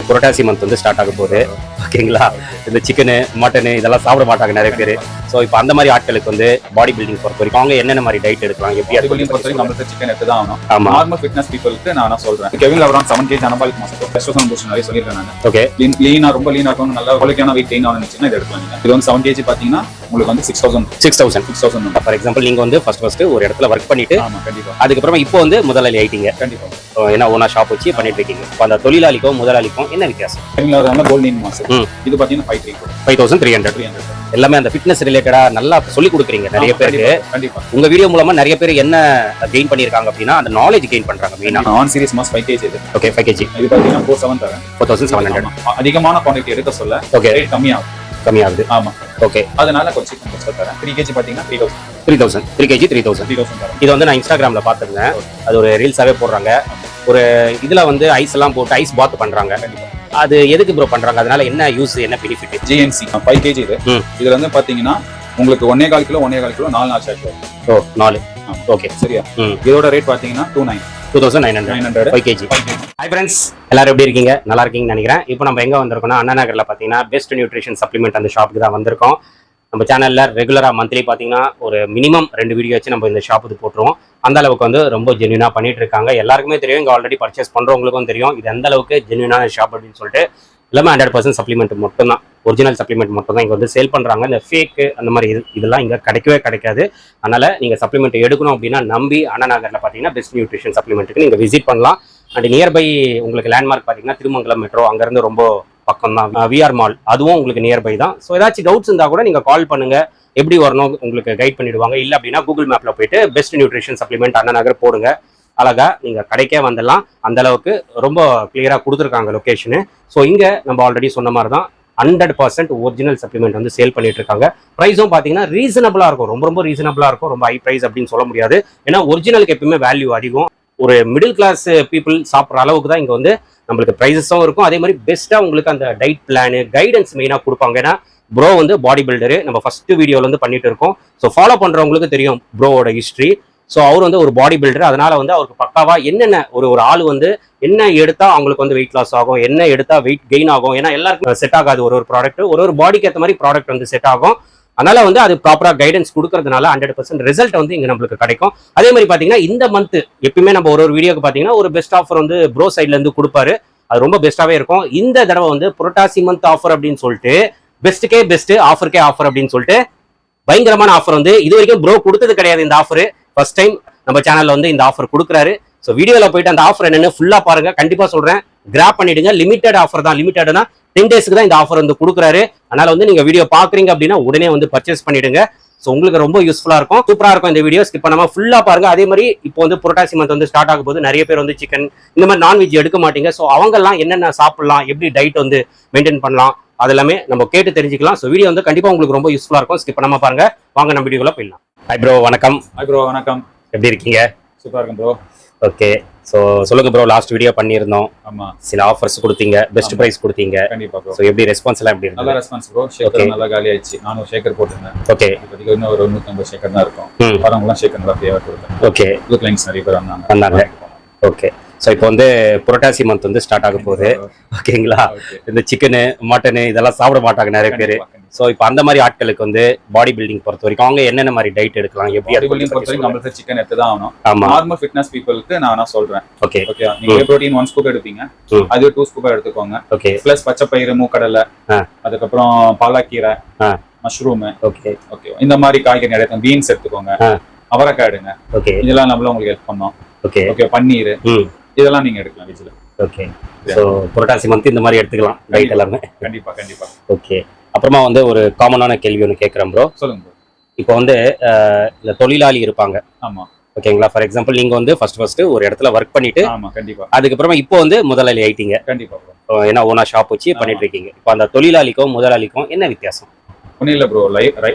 புரட்டாசி month வந்து start ஆக போகுது. ஓகேங்களா? இந்த சிக்கனு மட்டனு இதெல்லாம் சாப்பிட மாட்டாங்க நிறைய பேர். ஸோ இப்போ அந்த மாதிரி ஆட்களுக்கு வந்து பாடி பில்டிங் பொறுத்த வரைக்கும் அவங்க என்னென்ன மாதிரி டயட் எடுக்கலாம், எப்படி பாடி பில்டிங் பொறுத்த வரைக்கும் நம்மளுக்கு சிக்கன் எடுத்து தான் ஆகணும். ஆமா, நார்மல் ஃபிட்னஸ் பீப்புளுக்கு நான் சொல்றேன். Kevin Levrone 7 kg anabolic muscle testosterone boost நிறைய சொல்லிருக்கேன் நான். ஓகே, லீனா ரொம்ப லீனா இருக்கணும், நல்லா குவாலிட்டியான வெயிட் கெயின் ஆகணும்னு இதை எடுக்கலாம். நீங்க இது வந்து 7 kg பாத்தீங்கன்னா உங்களுக்கு வந்து 6000 ஃபார் எக்ஸாம்பிள் நீங்க வந்து ஃபர்ஸ்ட் ஒரு இடத்துல ஒர்க் பண்ணிட்டு கண்டிப்பா அதுக்கப்புறமா இப்போ வந்து முதலாளி ஆயிட்டீங்க. கண்டிப்பா ஏன்னா ஓனா ஷாப் வச்சு பண்ணிட்டு இருக்கீங்க. இப்போ அந்த தொழிலாளிக்கும் முதலாளிக்கும் என்ன வித்தியாசம்? கெவின் லெவரான் கோல்ட் லீன் மசில் இது பாத்தீங்கன்னா 5300 எல்லாமே அந்த ஃபிட்னஸ் ரிலேட்டடா நல்லா சொல்லி கொடுக்குறீங்க நிறைய பேருக்கு. கண்டிப்பா உங்க வீடியோ மூலமா நிறைய பேர் என்ன கெயின் பண்ணிருக்காங்க அப்படின்னா அந்த நாலேஜ் கெயின் பண்றாங்க. மெயினா ஆன் சீரிஸ் மாஸ் 5 kg இது. ஓகே, 5 kg இது பாத்தீங்கன்னா 47 தரேன். 4700 அதிகமான குவாண்டிட்டி எடுக்க சொல்ல ஓகே ரேட் கம்மியாகுது. ஆமா, ஓகே, அதனால கொஞ்சம் கம்மியா தரேன். 3 kg பாத்தீங்கன்னா 3000 3 kg 3000 தரேன். இது வந்து நான் இன்ஸ்டாகிராம்ல பாத்துருந்தேன். அது ஒரு ரீல்ஸாவே போடுறாங்க. ஒரு இதுல வந்து ஐஸ் எல்லாம் போட்டு ஐஸ் பாத் பண்றாங்க. அது எதுக்கு ப்ரோ பண்றாங்க? அதனால என்ன யூஸ், என்ன பெனிஃபிட்? ஜிஎன்சி 5 kg இது. இதுல வந்து பாத்தீங்கன்னா உங்களுக்கு 1.25 கிலோ 4 நாள் சார்ஜ் வரும். ஓ 4 ஓகே சரியா? இதோட ரேட் பாத்தீங்கன்னா 2900 5 kg. ஹாய் ஃப்ரெண்ட்ஸ், எல்லாரும் எப்படி இருக்கீங்க? நல்லா இருக்கீங்கன்னு நினைக்கிறேன். இப்போ நம்ம எங்க வந்திருக்கோம்னா அண்ணா நகர்ல பாத்தீங்கன்னா பெஸ்ட் நியூட்ரிஷன் சப்ளிமெண்ட் அந்த ஷாப்புக்கு தான் வந்திருக்கோம். நம்ம சேனல்ல ரெகுலரா மந்த்லி பாத்தீங்கன்னா ஒரு மினிமம் 2 வீடியோ வச்சு நம்ம இந்த ஷாப்புக்கு போட்டுருவோம். அந்த அளவுக்கு வந்து ரொம்ப ஜென்யூனா பண்ணிட்டு இருக்காங்க. எல்லாருக்குமே தெரியும், இங்க ஆல்ரெடி பர்ச்சேஸ் பண்றவங்களுக்கும் தெரியும் இது எந்த அளவுக்கு ஜென்யூனான ஷாப் அப்படின்னு சொல்லிட்டு. எல்லாமே 100% சப்ளிமெண்ட் மட்டும் தான், ஒரிஜினல் சப்ளிமெண்ட் மட்டும் தான் இங்க வந்து சேல் பண்றாங்க. இந்த ஃபேக் அந்த மாதிரி இதெல்லாம் இங்க கிடைக்காது. அதனால நீங்க சப்ளிமெண்ட் எடுக்கணும் அப்படின்னா நம்பி அண்ணா நகர்ல பாத்தீங்கன்னா பெஸ்ட் நியூட்ரிஷன் சப்ளிமெண்ட்டுக்கு நீங்க விசிட் பண்ணலாம். அண்ட் நியர்பை உங்களுக்கு லேண்ட்மார்க் பாத்தீங்கன்னா திருமங்கலம் மெட்ரோ, அங்க இருந்து ரொம்ப பக்கம் தான். விஆர் மால் அதுவும் உங்களுக்கு நியர்பை தான். ஸோ ஏதாச்சும் டவுட்ஸ் இருந்தா கூட நீங்க கால் பண்ணுங்க, எப்படி வரணும் உங்களுக்கு கைட் பண்ணிடுவாங்க. இல்லை அப்படின்னா கூகுள் மேப்ல போயிட்டு best nutrition supplement Anna Nagar போடுங்க. அழகா நீங்க கடைக்கே வந்துடலாம். அந்த அளவுக்கு ரொம்ப கிளியரா கொடுத்துருக்காங்க லொகேஷனு. ஸோ இங்க நம்ம ஆல்ரெடி சொன்ன மாதிரி தான் 100% ஒரிஜினல் சப்ளிமெண்ட் வந்து சேல் பண்ணிட்டு இருக்காங்க. ப்ரைஸும் பார்த்தீங்கன்னா ரீசனபிளா இருக்கும், ரொம்ப ரீசனபிளா இருக்கும். ரொம்ப ஹை ப்ரைஸ் அப்படின்னு சொல்ல முடியாது. ஏன்னா ஒரிஜினலுக்கு எப்பயுமே வேல்யூ அதிகம். ஒரு மிடில் கிளாஸ் பீப்புள் சாப்பிட்ற அளவுக்கு தான் இங்க வந்து நம்மளுக்கு ப்ரைஸஸும் இருக்கும். அதே மாதிரி பெஸ்ட்டா உங்களுக்கு அந்த டயட் பிளானு கைடன்ஸ் மெயினாக கொடுப்பாங்க. ஏன்னா ப்ரோ வந்து பாடி பில்டரு, நம்ம ஃபர்ஸ்ட் வீடியோல வந்து பண்ணிட்டு இருக்கோம். ஸோ ஃபாலோ பண்றவங்களுக்கு தெரியும் ப்ரோவோட ஹிஸ்ட்ரி. ஸோ அவர் வந்து ஒரு பாடி பில்டர், அதனால வந்து அவருக்கு பக்காவா என்னென்ன ஒரு ஆள் வந்து என்ன எடுத்தா அவங்களுக்கு வந்து வெயிட் லாஸ் ஆகும், என்ன எடுத்தா வெயிட் கெயின் ஆகும். ஏன்னா எல்லாருக்கும் செட் ஆகாது ஒரு ப்ராடக்ட், ஒரு பாடிக்கு ஏற்ற மாதிரி ப்ராடக்ட் வந்து செட் ஆகும். அதனால வந்து அது ப்ராப்பரா கைடன்ஸ் கொடுக்கறதுனால 100% ரிசல்ட் வந்து இங்க நம்மளுக்கு கிடைக்கும். அதே மாதிரி பாத்தீங்கன்னா இந்த மந்த் எப்பயுமே நம்ம ஒரு வீடியோக்கு பாத்தீங்கன்னா ஒரு பெஸ்ட் ஆஃபர் வந்து ப்ரோ சைட்ல இருந்து கொடுப்பாரு. அது ரொம்ப பெஸ்ட்டாவே இருக்கும். இந்த தடவை வந்து புரட்டாசி மந்த் ஆஃபர் அப்படின்னு சொல்லிட்டு பெஸ்ட்டுக்கே பெஸ்ட், ஆஃபருக்கே ஆஃபர் அப்படின்னு சொல்லிட்டு பயங்கரமான ஆஃபர் வந்து இது வரைக்கும் ப்ரோ கொடுத்தது கிடையாது. இந்த ஆஃபர் ஃபர்ஸ்ட் டைம் நம்ம சேனல்ல வந்து இந்த ஆஃபர் கொடுக்குறாரு. ஸோ வீடியோல போயிட்டு அந்த ஆஃபர் என்னன்னு ஃபுல்லா பாருங்க. கண்டிப்பா சொல்றேன், கிராப் பண்ணிடுங்க. லிமிடெட் ஆஃபர் தான், லிமிட்டட்னா 10 டேஸ்க்கு தான் இந்த ஆஃபர் வந்து கொடுக்குறாரு. அதனால வந்து நீங்க வீடியோ பாக்குறீங்க அப்படின்னா உடனே வந்து பர்ச்சேஸ் பண்ணிடுங்க. ஸோ உங்களுக்கு ரொம்ப யூஸ்ஃபுல்லா இருக்கும், சூப்பரா இருக்கும். இந்த வீடியோ ஸ்கிப் பண்ணாம ஃபுல்லா பாருங்க. அதே மாதிரி இப்போ வந்து புரட்டாசி மந்த் வந்து ஸ்டார்ட் ஆகும் போது நிறைய பேர் வந்து சிக்கன் இந்த மாதிரி நான்வெஜ் எடுக்க மாட்டீங்க. ஸோ அவங்கெல்லாம் என்னென்ன சாப்பிடலாம், எப்படி டயட் வந்து மெயின்டைன் பண்ணலாம், அதெல்லாமே நம்ம கேட்டு தெரிஞ்சுக்கலாம். ஸோ வீடியோ வந்து கண்டிப்பா உங்களுக்கு ரொம்ப யூஸ்ஃபுல்லா இருக்கும். ஸ்கிப் பண்ணாம பாருங்க. வாங்க நம்ம வீடியோக்குள்ள போயிடலாம். ஹாய் ப்ரோ, வணக்கம். ஹாய் ப்ரோ, வணக்கம். எப்படி இருக்கீங்க? சூப்பரா இருக்கும் ப்ரோ. ஓகே, ஸோ சொல்லுங்க ப்ரோ. லாஸ்ட் வீடியோ பண்ணியிருந்தோம். ஆமா, சில ஆஃபர்ஸ் கொடுத்தீங்க, பெஸ்ட் பிரைஸ் கொடுத்தீங்க. கண்டிப்பா ப்ரோ. ஸோ எப்படி ரெஸ்பான்ஸ் எல்லாம் எப்படி இருக்கு? நல்ல ரெஸ்பான்ஸ் ப்ரோ. ஷேக்கர் நல்லா காலி ஆயிடுச்சு. நானும் ஷேக்கர் போட்டிருந்தேன். ஓகே, இப்போதைக்கு இன்னும் ஒரு 150 ஷேக்கர் தான் இருக்கும். வரவங்களாம் ஷேக்கர் நல்லா ஃப்ரீயாக கொடுத்தேன். ஓகே, புது கிளைண்ட்ஸ் நிறைய பேர் வந்தாங்க. ஓகே, ஸோ இப்போ வந்து புரட்டாசி மந்த் வந்து ஸ்டார்ட் ஆக போகுது. ஓகேங்களா? இந்த சிக்கனு மட்டனு இதெல்லாம் சாப்பிட மாட்டாங்க நிறைய பேர். ஸோ இப்போ அந்த மாதிரி ஆட்களுக்கு வந்து பாடி பில்டிங் பொறுத்த வரைக்கும் அவங்க என்னென்ன மாதிரி டயட் எடுக்கலாம், எப்படி பாடி பில்டிங் பொறுத்த வரைக்கும் நம்மளுக்கு சிக்கன் எடுத்து தான் ஆகணும். ஆமா, நார்மல் ஃபிட்னஸ் பீப்புளுக்கு நான் சொல்றேன். ஓகே ஓகே, நீங்க புரோட்டீன் 1 ஸ்கூப் எடுப்பீங்க, அது 2 ஸ்கூப் எடுத்துக்கோங்க. ஓகே, பிளஸ் பச்சை பயிறு, மூக்கடலை, அதுக்கப்புறம் பாலக்கீரை, மஷ்ரூம், ஓகே ஓகே, இந்த மாதிரி காய்கறி எடுத்து பீன்ஸ் எடுத்துக்கோங்க. அவரைக்காய் எடுங்க. ஓகே, இதெல்லாம் நம்மள உங்களுக்கு ஹெல்ப் பண்ணோம். ஓகே ஓகே, பன்னீர் இதெல்லாம் நீங்க எடுக்கலாம் வீட்ல. ஓகே, ஸோ புரட்டாசி மந்த் இந்த மாதிரி எடுத்துக்கலாம் டயட் எல்லாமே. கண்டிப்பா கண்டிப்பா. ஓகே, அப்புறமா வந்து ஒரு காமனான கேள்வி ஒன்று கேட்குறேன் ப்ரோ. சொல்லுங்க ப்ரோ. இப்போ வந்து இந்த தொழிலாளி இருப்பாங்க. ஆமா, ஓகேங்களா? ஃபார் எக்ஸாம்பிள் நீங்க வந்து ஃபர்ஸ்ட் ஒரு இடத்துல ஒர்க் பண்ணிட்டு ஆமா கண்டிப்பா அதுக்கப்புறமா இப்போ வந்து முதலாளி ஆயிட்டீங்க. கண்டிப்பா ப்ரோ. ஏன்னா ஓனா ஷாப் வச்சு பண்ணிட்டு இருக்கீங்க. இப்போ அந்த தொழிலாளிக்கும் முதலாளிக்கும் என்ன வித்தியாசம்? ஒன்றும் இல்லை ப்ரோ.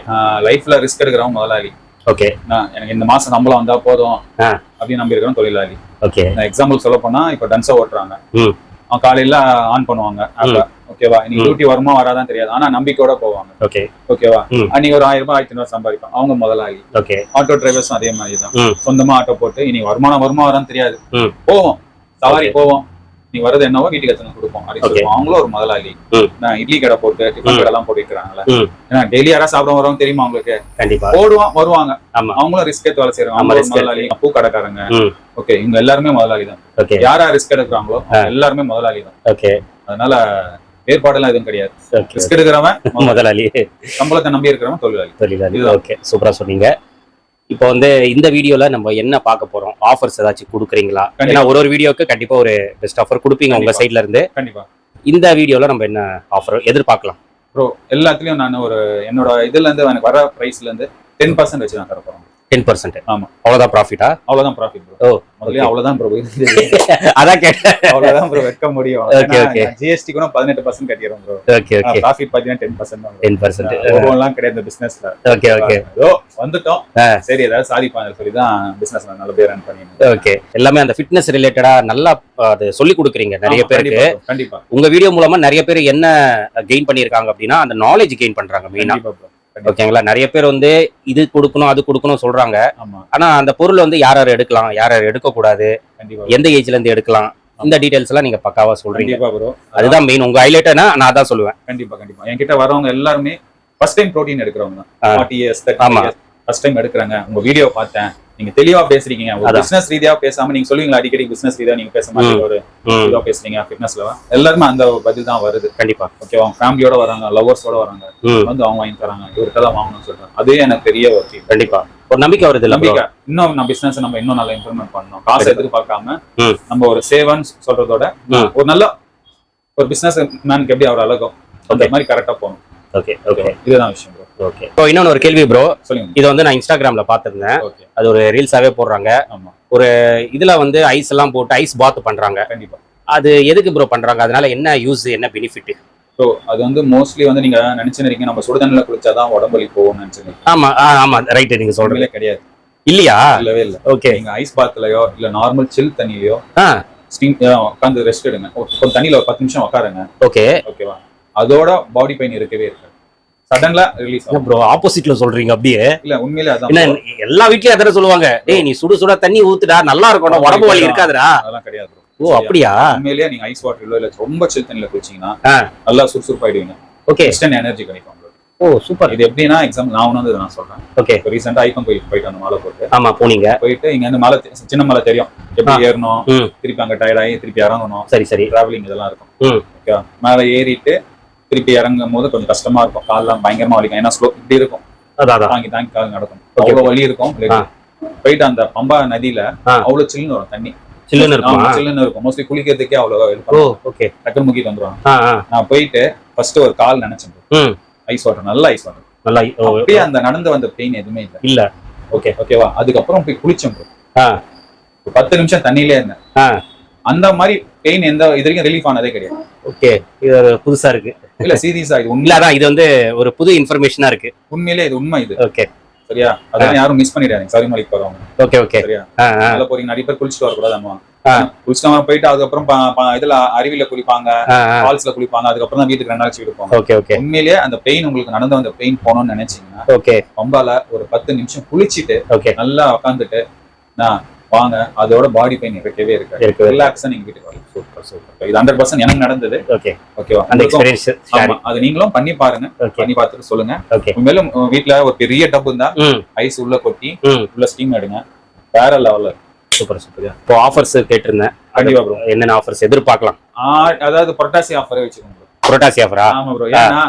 லைஃப்ல ரிஸ்க் எடுக்கிறவங்க முதலாளி. ஓகே, எனக்கு இந்த மாசம் சம்பளம் வந்தா போதும் அப்படின்னு நம்பி இருக்கிறோம் தொழிலாளி. ஓகே, எக்ஸாம்பிள் சொல்ல போனா இப்ப டன்ஸா ஓட்டுறாங்க. அவன் காலையில ஆன் பண்ணுவாங்க. ஓகேவா? இன்னைக்கு டியூட்டி வருமா வராதான் தெரியாது, ஆனா நம்பிக்கையோட போவாங்க. ஓகே ஓகேவா? அன்னைக்கு ஒரு 1000 ரூபாய் 1500 சம்பாதிப்பாங்க. அவங்க முதலாளி. ஓகே, ஆட்டோ டிரைவர்ஸும் அதே மாதிரி தான். சொந்தமா ஆட்டோ போட்டு இன்னைக்கு வருமானம் வருமா வரான்னு தெரியாது, போவோம் சவாரி போவோம். நீ வரது என்னவோ வீட்டுக்கு எத்தனை கொடுப்போம் அப்படின்னு Okay. சொல்லுவோம். அவங்களும் ஒரு முதலாளி. நான் இட்லி கடை போட்டு டிஃபன் கடை எல்லாம் போட்டுக்கிறாங்களே, ம். ஏன்னா டெய்லி யாராவது சாப்பிட வரவங்க தெரியுமா அவங்களுக்கு? கண்டிப்பா போடுவான் வருவாங்க, ஆமா அவங்களும் ரிஸ்க் எடுத்து வேலை செய்யறாங்க. ஆமா, அவங்க ஒரு risk முதலாளி, பூ கடைக்காரங்க, ம் ஓகே, இவங்க எல்லாருமே முதலாளி தான். ஓகே யாரா ரிஸ்க் எடுக்கிறாங்களோ அவங்க எல்லாருமே முதலாளி தான். ஓகே அதனால வேறுபாடெல்லாம் எதுவும் கிடையாது. ஓகே ரிஸ்க் எடுக்கிறவன் முதலாளி சம்பளத்தை நம்பி இருக்கிறவன் தொழிலாளி. தொழிலாளி. ஓகே சூப்பரா சொன்னீங்க. இப்போ வந்து இந்த வீடியோல நம்ம என்ன பார்க்க போறோம், ஆஃபர்ஸ் ஏதாச்சும் கொடுக்குறீங்களா? ஏன்னா ஒரு வீடியோக்கு கண்டிப்பா ஒரு பெஸ்ட் ஆஃபர் கொடுப்பீங்க உங்க கண்டிப்பா. சைட்ல இருந்து. கண்டிப்பா இந்த வீடியோல நம்ம என்ன ஆஃபர் எதிர்பார்க்கலாம்? ப்ரோ, எல்லாத்துலயும் நான் ஒரு என்னோட இதுல இருந்து எனக்கு வர பிரைஸ்ல இருந்து 10% வச்சு நான் தர போறேன். 10%. ஆமா, அவ்வளவுதான் ப்ராஃபிட்டா? அவ்வளவுதான் ப்ராஃபிட் ப்ரோ. ஓ முதல்ல அவ்வளவுதான் ப்ரோ. அதான் கேட்டேன். அவ்வளவுதான் ப்ரோ வைக்க முடியும். Okay, okay. ஜிஎஸ்டி கூட 18% கட்டிடுறோம் ப்ரோ. ஓகே ஓகே ப்ராஃபிட் பாத்தீங்கன்னா 10% தான். 10%. ஒவ்வொன்றும் கிடையாது இந்த பிசினஸ்ல. ஓகே ஓகே ஏதோ வந்துட்டோம், சரி ஏதாவது சாதிப்பாங்க சொல்லி தான் பிசினஸ் நல்லபடியா ரன் பண்ணிருக்கேன். ஓகே. எல்லாமே அந்த ஃபிட்னஸ் ரிலேட்டடா நல்லா அது சொல்லி கொடுக்குறீங்க நிறைய பேருக்கு. கண்டிப்பா உங்க வீடியோ மூலமா நிறைய பேர் என்ன கெயின் பண்ணிருக்காங்க அப்படின்னா அந்த நாலேஜ் கெயின் பண்றாங்க மெயினா. கண்டிப்பா ப்ரோ. ஓகேங்களா? நிறைய பேர் வந்து இது கொடுக்கணும் அது கொடுக்கணும் சொல்றாங்க. ஆமா ஆனா அந்த பொருள் வந்து யார் யார் எடுக்கலாம், யார் யார் எடுக்க கூடாது, கண்டிப்பா எந்த ஏஜ்ல இருந்து எடுக்கலாம், இந்த டீடைல்ஸ் எல்லாம் நீங்க பக்காவா சொல்றீங்க. கண்டிப்பா ப்ரோ. அதுதான் மெயின். உங்க ஹைலைட்டா நான் அதான் சொல்லுவேன். கண்டிப்பா கண்டிப்பா என்கிட்ட வரவங்க எல்லாருமே ஃபர்ஸ்ட் டைம் புரோட்டீன் எடுக்கிறவங்க தான். 40 இயர்ஸ் 30 ஆமா. இயர்ஸ் ஃபர்ஸ்ட் டைம் எடுக்கிறாங்க. உங்க வீடியோ பார்த்தேன், நீங்க தெளிவா பேசுறீங்க. ஒரு அதான். பிசினஸ் ரீதியா பேசாம நீங்க சொல்லுவீங்களா அடிக்கடி பிசினஸ் ரீதியா நீங்க பேச மாட்டீங்க, ஒரு ம், இதா பேசுறீங்க ஃபிட்னஸ்ல. எல்லாருமே அந்த பதில் தான் வருது. கண்டிப்பா. ஓகேவா? ஃபேமிலியோட வராங்க, லவர்ஸோட வராங்க, ம், வந்து அவங்க வாங்கி தராங்க, இவர்கிட்ட தான் வாங்கணும்னு சொல்றாங்க. அதே எனக்கு பெரிய ஒரு feel. கண்டிப்பா ஒரு நம்பிக்கை வருது இல்ல bro? நம்பிக்கை. இன்னும் நம்ம பிசினஸ் நம்ம இன்னும் நல்லா இம்ப்ரூவ்மெண்ட் பண்ணணும். காசை கண்டிப்பா. எதிர்பார்க்காம ம். நம்ம ஒரு சேவன்ஸ் சொல்றதோட ம். ஒரு நல்ல ஒரு பிசினஸ் மேனுக்கு எப்படி அவர் அழகும் அந்த Okay. மாதிரி கரெக்டா போகணும். ஓகே ஓகே இதுதான் விஷயம் ப்ரோ. ஓகே. இப்போ இன்னொன்னு ஒரு கேள்வி ப்ரோ. சொல்லுங்க. இதை வந்து நான் இன்ஸ்டாகிராம்ல பார்த்திருந்தேன். ஓகே. அது ஒரு ரீல்ஸாவே போடுறாங்க. ஆமா இதுல வந்து ஐஸ் எல்லாம் போட்டு ஐஸ் பாத் பண்றாங்க. கண்டிப்பா அது எதுக்கு ப்ரோ பண்றாங்க? அதனால என்ன யூஸ், என்ன பெனிஃபிட்? ஸோ அது வந்து மோஸ்ட்லி வந்து நீங்க நினைச்சுருக்கீங்க நம்ம சுடுதண்ணில குளிச்சாதான் உடம்பு வலி போகும்னு நினைச்சிருக்கீங்க. ஆமா ஆமா ரைட். நீங்க சொல்றீங்க உண்மையிலே கிடையாது. இல்லையா? இல்லவே இல்ல. ஓகே. நீங்க ஐஸ் பாத்லயோ இல்ல நார்மல் சில் தண்ணிலயோ ஆ ஸ்டீம் உட்காந்து ரெஸ்ட் எடுங்க. ஒரு தண்ணியில ஒரு 10 நிமிஷம் உட்காருங்க. ஓகே. ஓகேவா? அதோட பாடி பெயின் இருக்கவே இருக்காது. சடன்லா ரிலீஸ் ஆகும். ப்ரோ ஆப்போசிட்ல சொல்றீங்க அப்படியே. இல்ல உண்மையிலே அதான் என்ன bro. எல்லா வீட்லயும் அதான் சொல்லுவாங்க, டேய் நீ சுடு சுட தண்ணி ஊத்துடா நல்லா இருக்கும், உடம்பு வலி இருக்காதுடா. அதெல்லாம் கிடையாது bro. ஓ அப்படியா? உண்மையிலேயே நீங்க ஐஸ் வாட்டர்ல இல்ல ரொம்ப சில் தண்ணில குளிச்சீங்கன்னா ஆ. நல்லா சுறுசுறுப்பாயிடுவீங்க. ஓகே. இன்ஸ்டன்ட் எனர்ஜி கிடைக்கும் உங்களுக்கு. ஓ சூப்பர். இது எப்படின்னா எக்ஸாம்பிள் நான் ஒண்ணு வந்து நான் சொல்றேன். ஓகே. இப்போ ரீசெண்டா ஐக்கன் கோயிலுக்கு போயிட்டு அந்த மாலை போட்டு ஆமா போனீங்க. போயிட்டு இங்க இருந்து மலை சின்ன மலை தெரியும் எப்படி ஏறணும், ம். திருப்பி அங்க டயர்ட் ஆகி திருப்பி இறங்கணும், சரி சரி. டிராவலிங் இதெல்லாம் இருக்கும். ம். ஓகேவா? மேல ஏறிட்டு திருப்பி இறங்கும் போது கொஞ்சம் கஷ்டமா இருக்கும், கால்லாம் பயங்கரமா வலிக்கும். ஏன்னா ஸ்லோ இப்படி இருக்கும், அதான் தாங்கி தாங்கி கால் நடக்கும், Okay. அவ்வளவு வலி இருக்கும். போயிட்டு அந்த பம்பா நதியில ஆ. அவ்வளவு சில்லுன்னு வரும் தண்ணி. சில்லுன்னு இருக்குமா? ஆமா, சில்லுன்னு இருக்கும். மோஸ்ட்லி குளிக்கிறதுக்கே அவ்வளவு ஓ இருக்கும். ஓகே. டக்குன்னு முக்கிட்டு வந்துருவாங்க. ஆ ஆ. நான் போயிட்டு ஃபர்ஸ்ட் ஒரு கால் நினைச்சேன், ம். ஐஸ் வாட்டர், நல்ல ஐஸ் வாட்டர். நல்லா அப்படியே அந்த நடந்து வந்த பெயின் எதுவுமே இல்ல. இல்ல. ஓகே ஓகேவா? அதுக்கப்புறம் போய் குளிச்சேன் bro. ஆ 10 நிமிஷம் தண்ணியிலே இருந்தேன். ஆ அந்த மாதிரி பெயின் எந்த இது வரைக்கும் ரிலீஃப் ஆனதே கிடையாது. ஓகே. இது ஒரு புதுசா இருக்கு. இல்ல சீரியஸா இது இல்ல உண்மை. அதான் இது வந்து ஒரு புது இன்ஃபர்மேஷனா இருக்கு. உண்மையிலே இது உண்மை இது. ஓகே சரியா? அதெல்லாம் யாரும் மிஸ் பண்ணிடாதீங்க. சபரிமலைக்கு போறவங்க ஓகே ஓகே. சரியா? ஆ ஆ மேல போறீங்க, நிறைய பேர் குளிச்சுட்டு வரக்கூடாது. ஆ. குளிச்சுட்டு போயிட்டு அதுக்கப்புறம் இதுல அருவியில குளிப்பாங்க, ஆ ஆ. ஃபால்ஸ்ல குளிப்பாங்க, அதுக்கப்புறம் தான் வீட்டுக்கு 2 நாள் இருப்பாங்க. ஓகே ஓகே உண்மையிலேயே அந்த பெயின் உங்களுக்கு நடந்து வந்த பெயின் போகணும்னு நினைச்சீங்கன்னா ஓகே பம்பால ஒரு 10 நிமிஷம் குளிச்சுட்டு ஓகே. நல்லா உட்காந்துட்டு நான் வாங்க, அதோட பாடி பெயின் இருக்கவே இருக்காது. இருக்குது. ரிலாக்ஸா நீங்க வீட்டுக்கு வரலாம். Super super. இது 100% எனக்கு நடந்தது. ஓகே. ஓகேவா? அந்த உங்களுக்கும் எக்ஸ்பீரியன்ஸ் ஆமா, அது நீங்களும் பண்ணி பாருங்க. ஓகே பண்ணி பார்த்துட்டு சொல்லுங்க. ஓகே. மேலும் வீட்ல ஒரு பெரிய டப் இருந்தா ம் ஐஸ் உள்ள கொட்டி ம். உள்ள ஸ்டீம் எடுங்க, வேற லெவல்ல. Super super. இப்போ ஆஃபர்ஸ் கேட்டிருந்தேன். கண்டிப்பா ப்ரோ. என்னென்ன ஆஃபர்ஸ் எதிர்பார்க்கலாம்? அதாவது புரட்டாசி ஆஃபரே வச்சுக்கோங்க bro. புரோட்டாசி ஆஃபரா? ஆமா ப்ரோ. ஏன்னா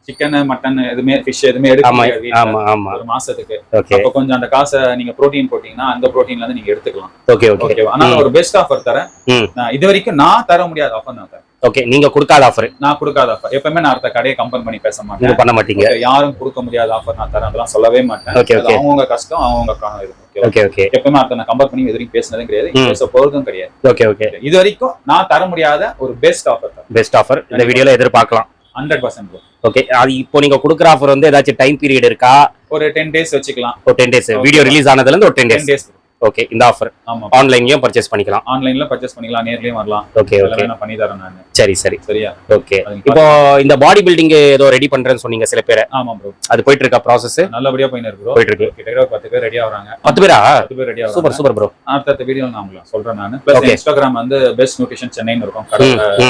சிக்கன் மட்டன் எதுவுமே ஃபிஷ் எதுவுமே எடுக்க ஆமா முடியாது வீட்ல ஆமா ஆமா. ஒரு மாசத்துக்கு. ஓகே அப்ப கொஞ்சம் அந்த காசை நீங்க புரோட்டீன் போட்டீங்கன்னா அந்த புரோட்டீன்ல இருந்து நீங்க எடுத்துக்கலாம். Okay okay. ஓகேவா? ஆனா ஒரு பெஸ்ட் ஆஃபர் தரேன். ம். இது வரைக்கும் நான் தர முடியாத ஆஃபர் நான் தரேன். ஓகே. நீங்க கொடுக்காத ஆஃபர் நான் கொடுக்காத ஆஃபர் எப்பவுமே நான் அடுத்த கடையை கம்பேர் பண்ணி பேச மாட்டேன். நீங்க பண்ண மாட்டீங்க. Okay, யாரும் கொடுக்க முடியாத ஆஃபர் நான் தரேன் அதெல்லாம் சொல்லவே மாட்டேன். Okay, அது okay. அவங்கவங்க கஷ்டம், அவங்கவங்க இது. Okay, ஓகே ஓகே எப்பவுமே அடுத்த நான் கம்பேர் பண்ணி எதிரையும் பேசினதும் கிடையாது, ம். பேச போறதும் கிடையாது. Okay okay. இது வரைக்கும் நான் தர முடியாத ஒரு பெஸ்ட் ஆஃபர் தரேன். பெஸ்ட் ஆஃபர் இந்த வீடியோல எதிர்பார்க்கலாம். 100% bro. ஓகே. அது இப்போ நீங்க கொடுக்குற ஆஃபர் வந்து ஏதாச்சும் டைம் பீரியட் இருக்கா? ஒரு 10 days வச்சுக்கலாம். ஒரு 10 days வீடியோ ரிலீஸ் ஆனதுல இருந்து ஒரு 10 10 days. days bro. ஓகே இந்த ஆஃபர் ஆமா ஆன்லைன்லயும் பர்ச்சேஸ் பண்ணிக்கலாம். ஆன்லைன்ல பர்ச்சேஸ் பண்ணிக்கலாம், நேர்லயும் வரலாம். ஓகே ஓகே நான் பண்ணி தரேன் நான். சரி சரி சரியா? ஓகே. இப்போ இந்த பாடி பில்டிங் ஏதோ ரெடி பண்றேன்னு சொன்னீங்க சில பேர். ஆமா ப்ரோ, அது போயிட்டு இருக்கா ப்ராசஸ்? நல்லபடியா போயிட்டு இருக்கு ப்ரோ. போயிட்டு இருக்கு. கிட்டத்தட்ட 10 பேர் ரெடி ஆவறாங்க. 10 பேரா? 10 பேர் ரெடி ஆவறாங்க. Super super bro. அடுத்த வீடியோல நான் உங்களுக்கு சொல்றேன் நான். ப்ளஸ் இன்ஸ்டாகிராம் வந்து பெஸ்ட் நியூட்ரிஷன் சென்னைன்னு இருக்கும்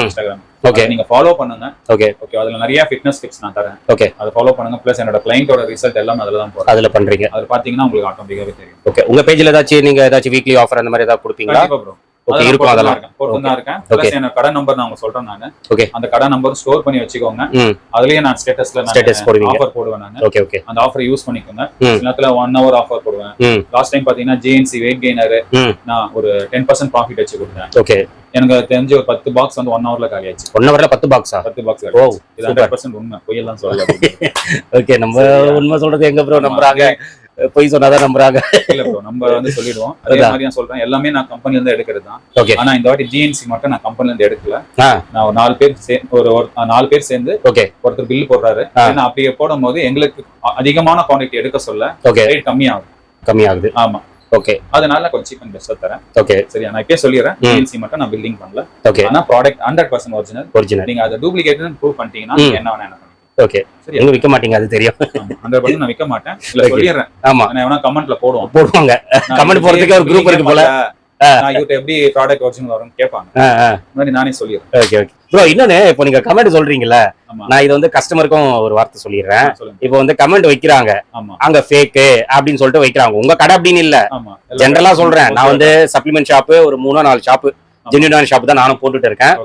இன்ஸ்டாகிராம். ஓகே, நீங்க ஃபாலோ பண்ணுங்க. ஓகே ஓகே, அதுல நிறைய ஃபிட்னஸ் டிப்ஸ் நான் தரேன். ஓகே, அதை ஃபாலோ பண்ணுங்க. ப்ளஸ் என்னோட கிளையண்டோட ரிசல்ட் எல்லாம் அதுல தான் போறேன். அதுல பண்றீங்க. அது பாத்தீங்கன்னா உங்களுக்கு ஆட்டோமேட்டிக்காவே தெரியும். ஓகே, உங்க பேஜ்ல ஏதாச்சும் நீங்க ஏதாச்சும் வீக்லி ஆஃபர் அந்த மாதிரி ஏதாவது கொடுப்பீங்களா? கண்டிப்பா ப்ரோ. ஓகே, இருக்கும் அதெல்லாம். போட்டு தான் இருக்கேன். ப்ளஸ் என்னோட கடை நம்பர் நான் உங்களுக்கு சொல்றேன் நான். ஓகே, அந்த கடை நம்பர் ஸ்டோர் பண்ணி வச்சுக்கோங்க. அதுலயே நான் ஸ்டேட்டஸ் போடுவீங்க. ஆஃபர் போடுவேன் நான். ஓகே ஓகே, அந்த ஆஃபர் யூஸ் பண்ணிக்கோங்க. நேரத்துல 1 hour ஆஃபர் போடுவேன். லாஸ்ட் டைம் பாத்தீங்கன்னா ஜிஎன்சி வெயிட் கெய்னர் நான் ஒரு 10% ப்ராஃபிட் வச்சு கொடுத்தேன். ஓகே, எனக்கு தெரிஞ்ச ஒரு 10 பாக்ஸ் வந்து 1 hourல காலி ஆயிடுச்சு. 1 hourல 10 பாக்ஸா? 10 பாக்ஸ். ஓ, இது 100% உண்மை, பொய்யெல்லாம் சொல்லல. ஓகே, நம்ம உண்மை சொல்றது எங்க ப்ரோ நம்புறாங்க? பொய் சொன்னாதான் நம்புறாங்க. இல்ல ப்ரோ, நம்ம வந்து சொல்லிடுவோம். அதே மாதிரி நான் சொல்றேன், எல்லாமே நான் கம்பெனில இருந்து எடுக்கிறது தான். ஓகே, ஆனா இந்த வாட்டி ஜிஎன்சி மட்டும் நான் கம்பெனில இருந்து எடுக்கல. நான் ஒரு 4 பேர் சேர்ந்து ஓகே ஒருத்தர் பில் போடுறாரு. ஏன்னா அப்படியே போடும்போது எங்களுக்கு அதிகமான குவாண்டிட்டி எடுக்க சொல்ல ரேட் கம்மியாகுது. ஆமா, ஓகே, அதனால கொஞ்சம் சீப் அண்ட் பெஸ்டா தரேன். ஓகே, சரியா? நான் இப்பயே சொல்லிடுறேன், ஜிஎன்சி மட்டும் நான் பில்டிங் பண்ணல. ஓகே, ஆனா ப்ராடக்ட் 100% ஒரிஜினல். நீங்க அதை டூப்ளிகேட்னு ப்ரூவ் பண்ணிட்டீங்கன்னா என்ன வேணா என்ன. ஓகே, எங்க விக்க மாட்டீங்க அது தெரியும். 100% நான் விக்க மாட்டேன். இல்ல சொல்லிடுறேன். ஆமா, நான் வேணா கமெண்ட்ல போடுவாங்க. கமெண்ட் போடுறதுக்கு ஒரு குரூப் இருக்கு போல. நான் யூடியூப் எப்படி ப்ராடக்ட் ஒரிஜினல் வரும்னு கேட்பாங்க. மாதிரி நானே சொல்லிடுறேன். ஓகே ஓகே ப்ரோ, இன்னொன்னு இப்போ நீங்க கமெண்ட் சொல்றீங்கல்ல, நான் இது வந்து கஸ்டமருக்கும் ஒரு வார்த்தை சொல்லிடுறேன். இப்போ வந்து கமெண்ட் வைக்கிறாங்க, அங்க ஃபேக் அப்படின்னு சொல்லிட்டு வைக்கிறாங்க. உங்க கடை அப்படின்னு இல்ல, ஜென்ரலா சொல்றேன். நான் வந்து சப்ளிமெண்ட் ஷாப்பு ஒரு 3-4 ஷாப்பு ஜென்யூனான ஷாப் தான் நானும் போட்டுட்டு இருக்கேன்.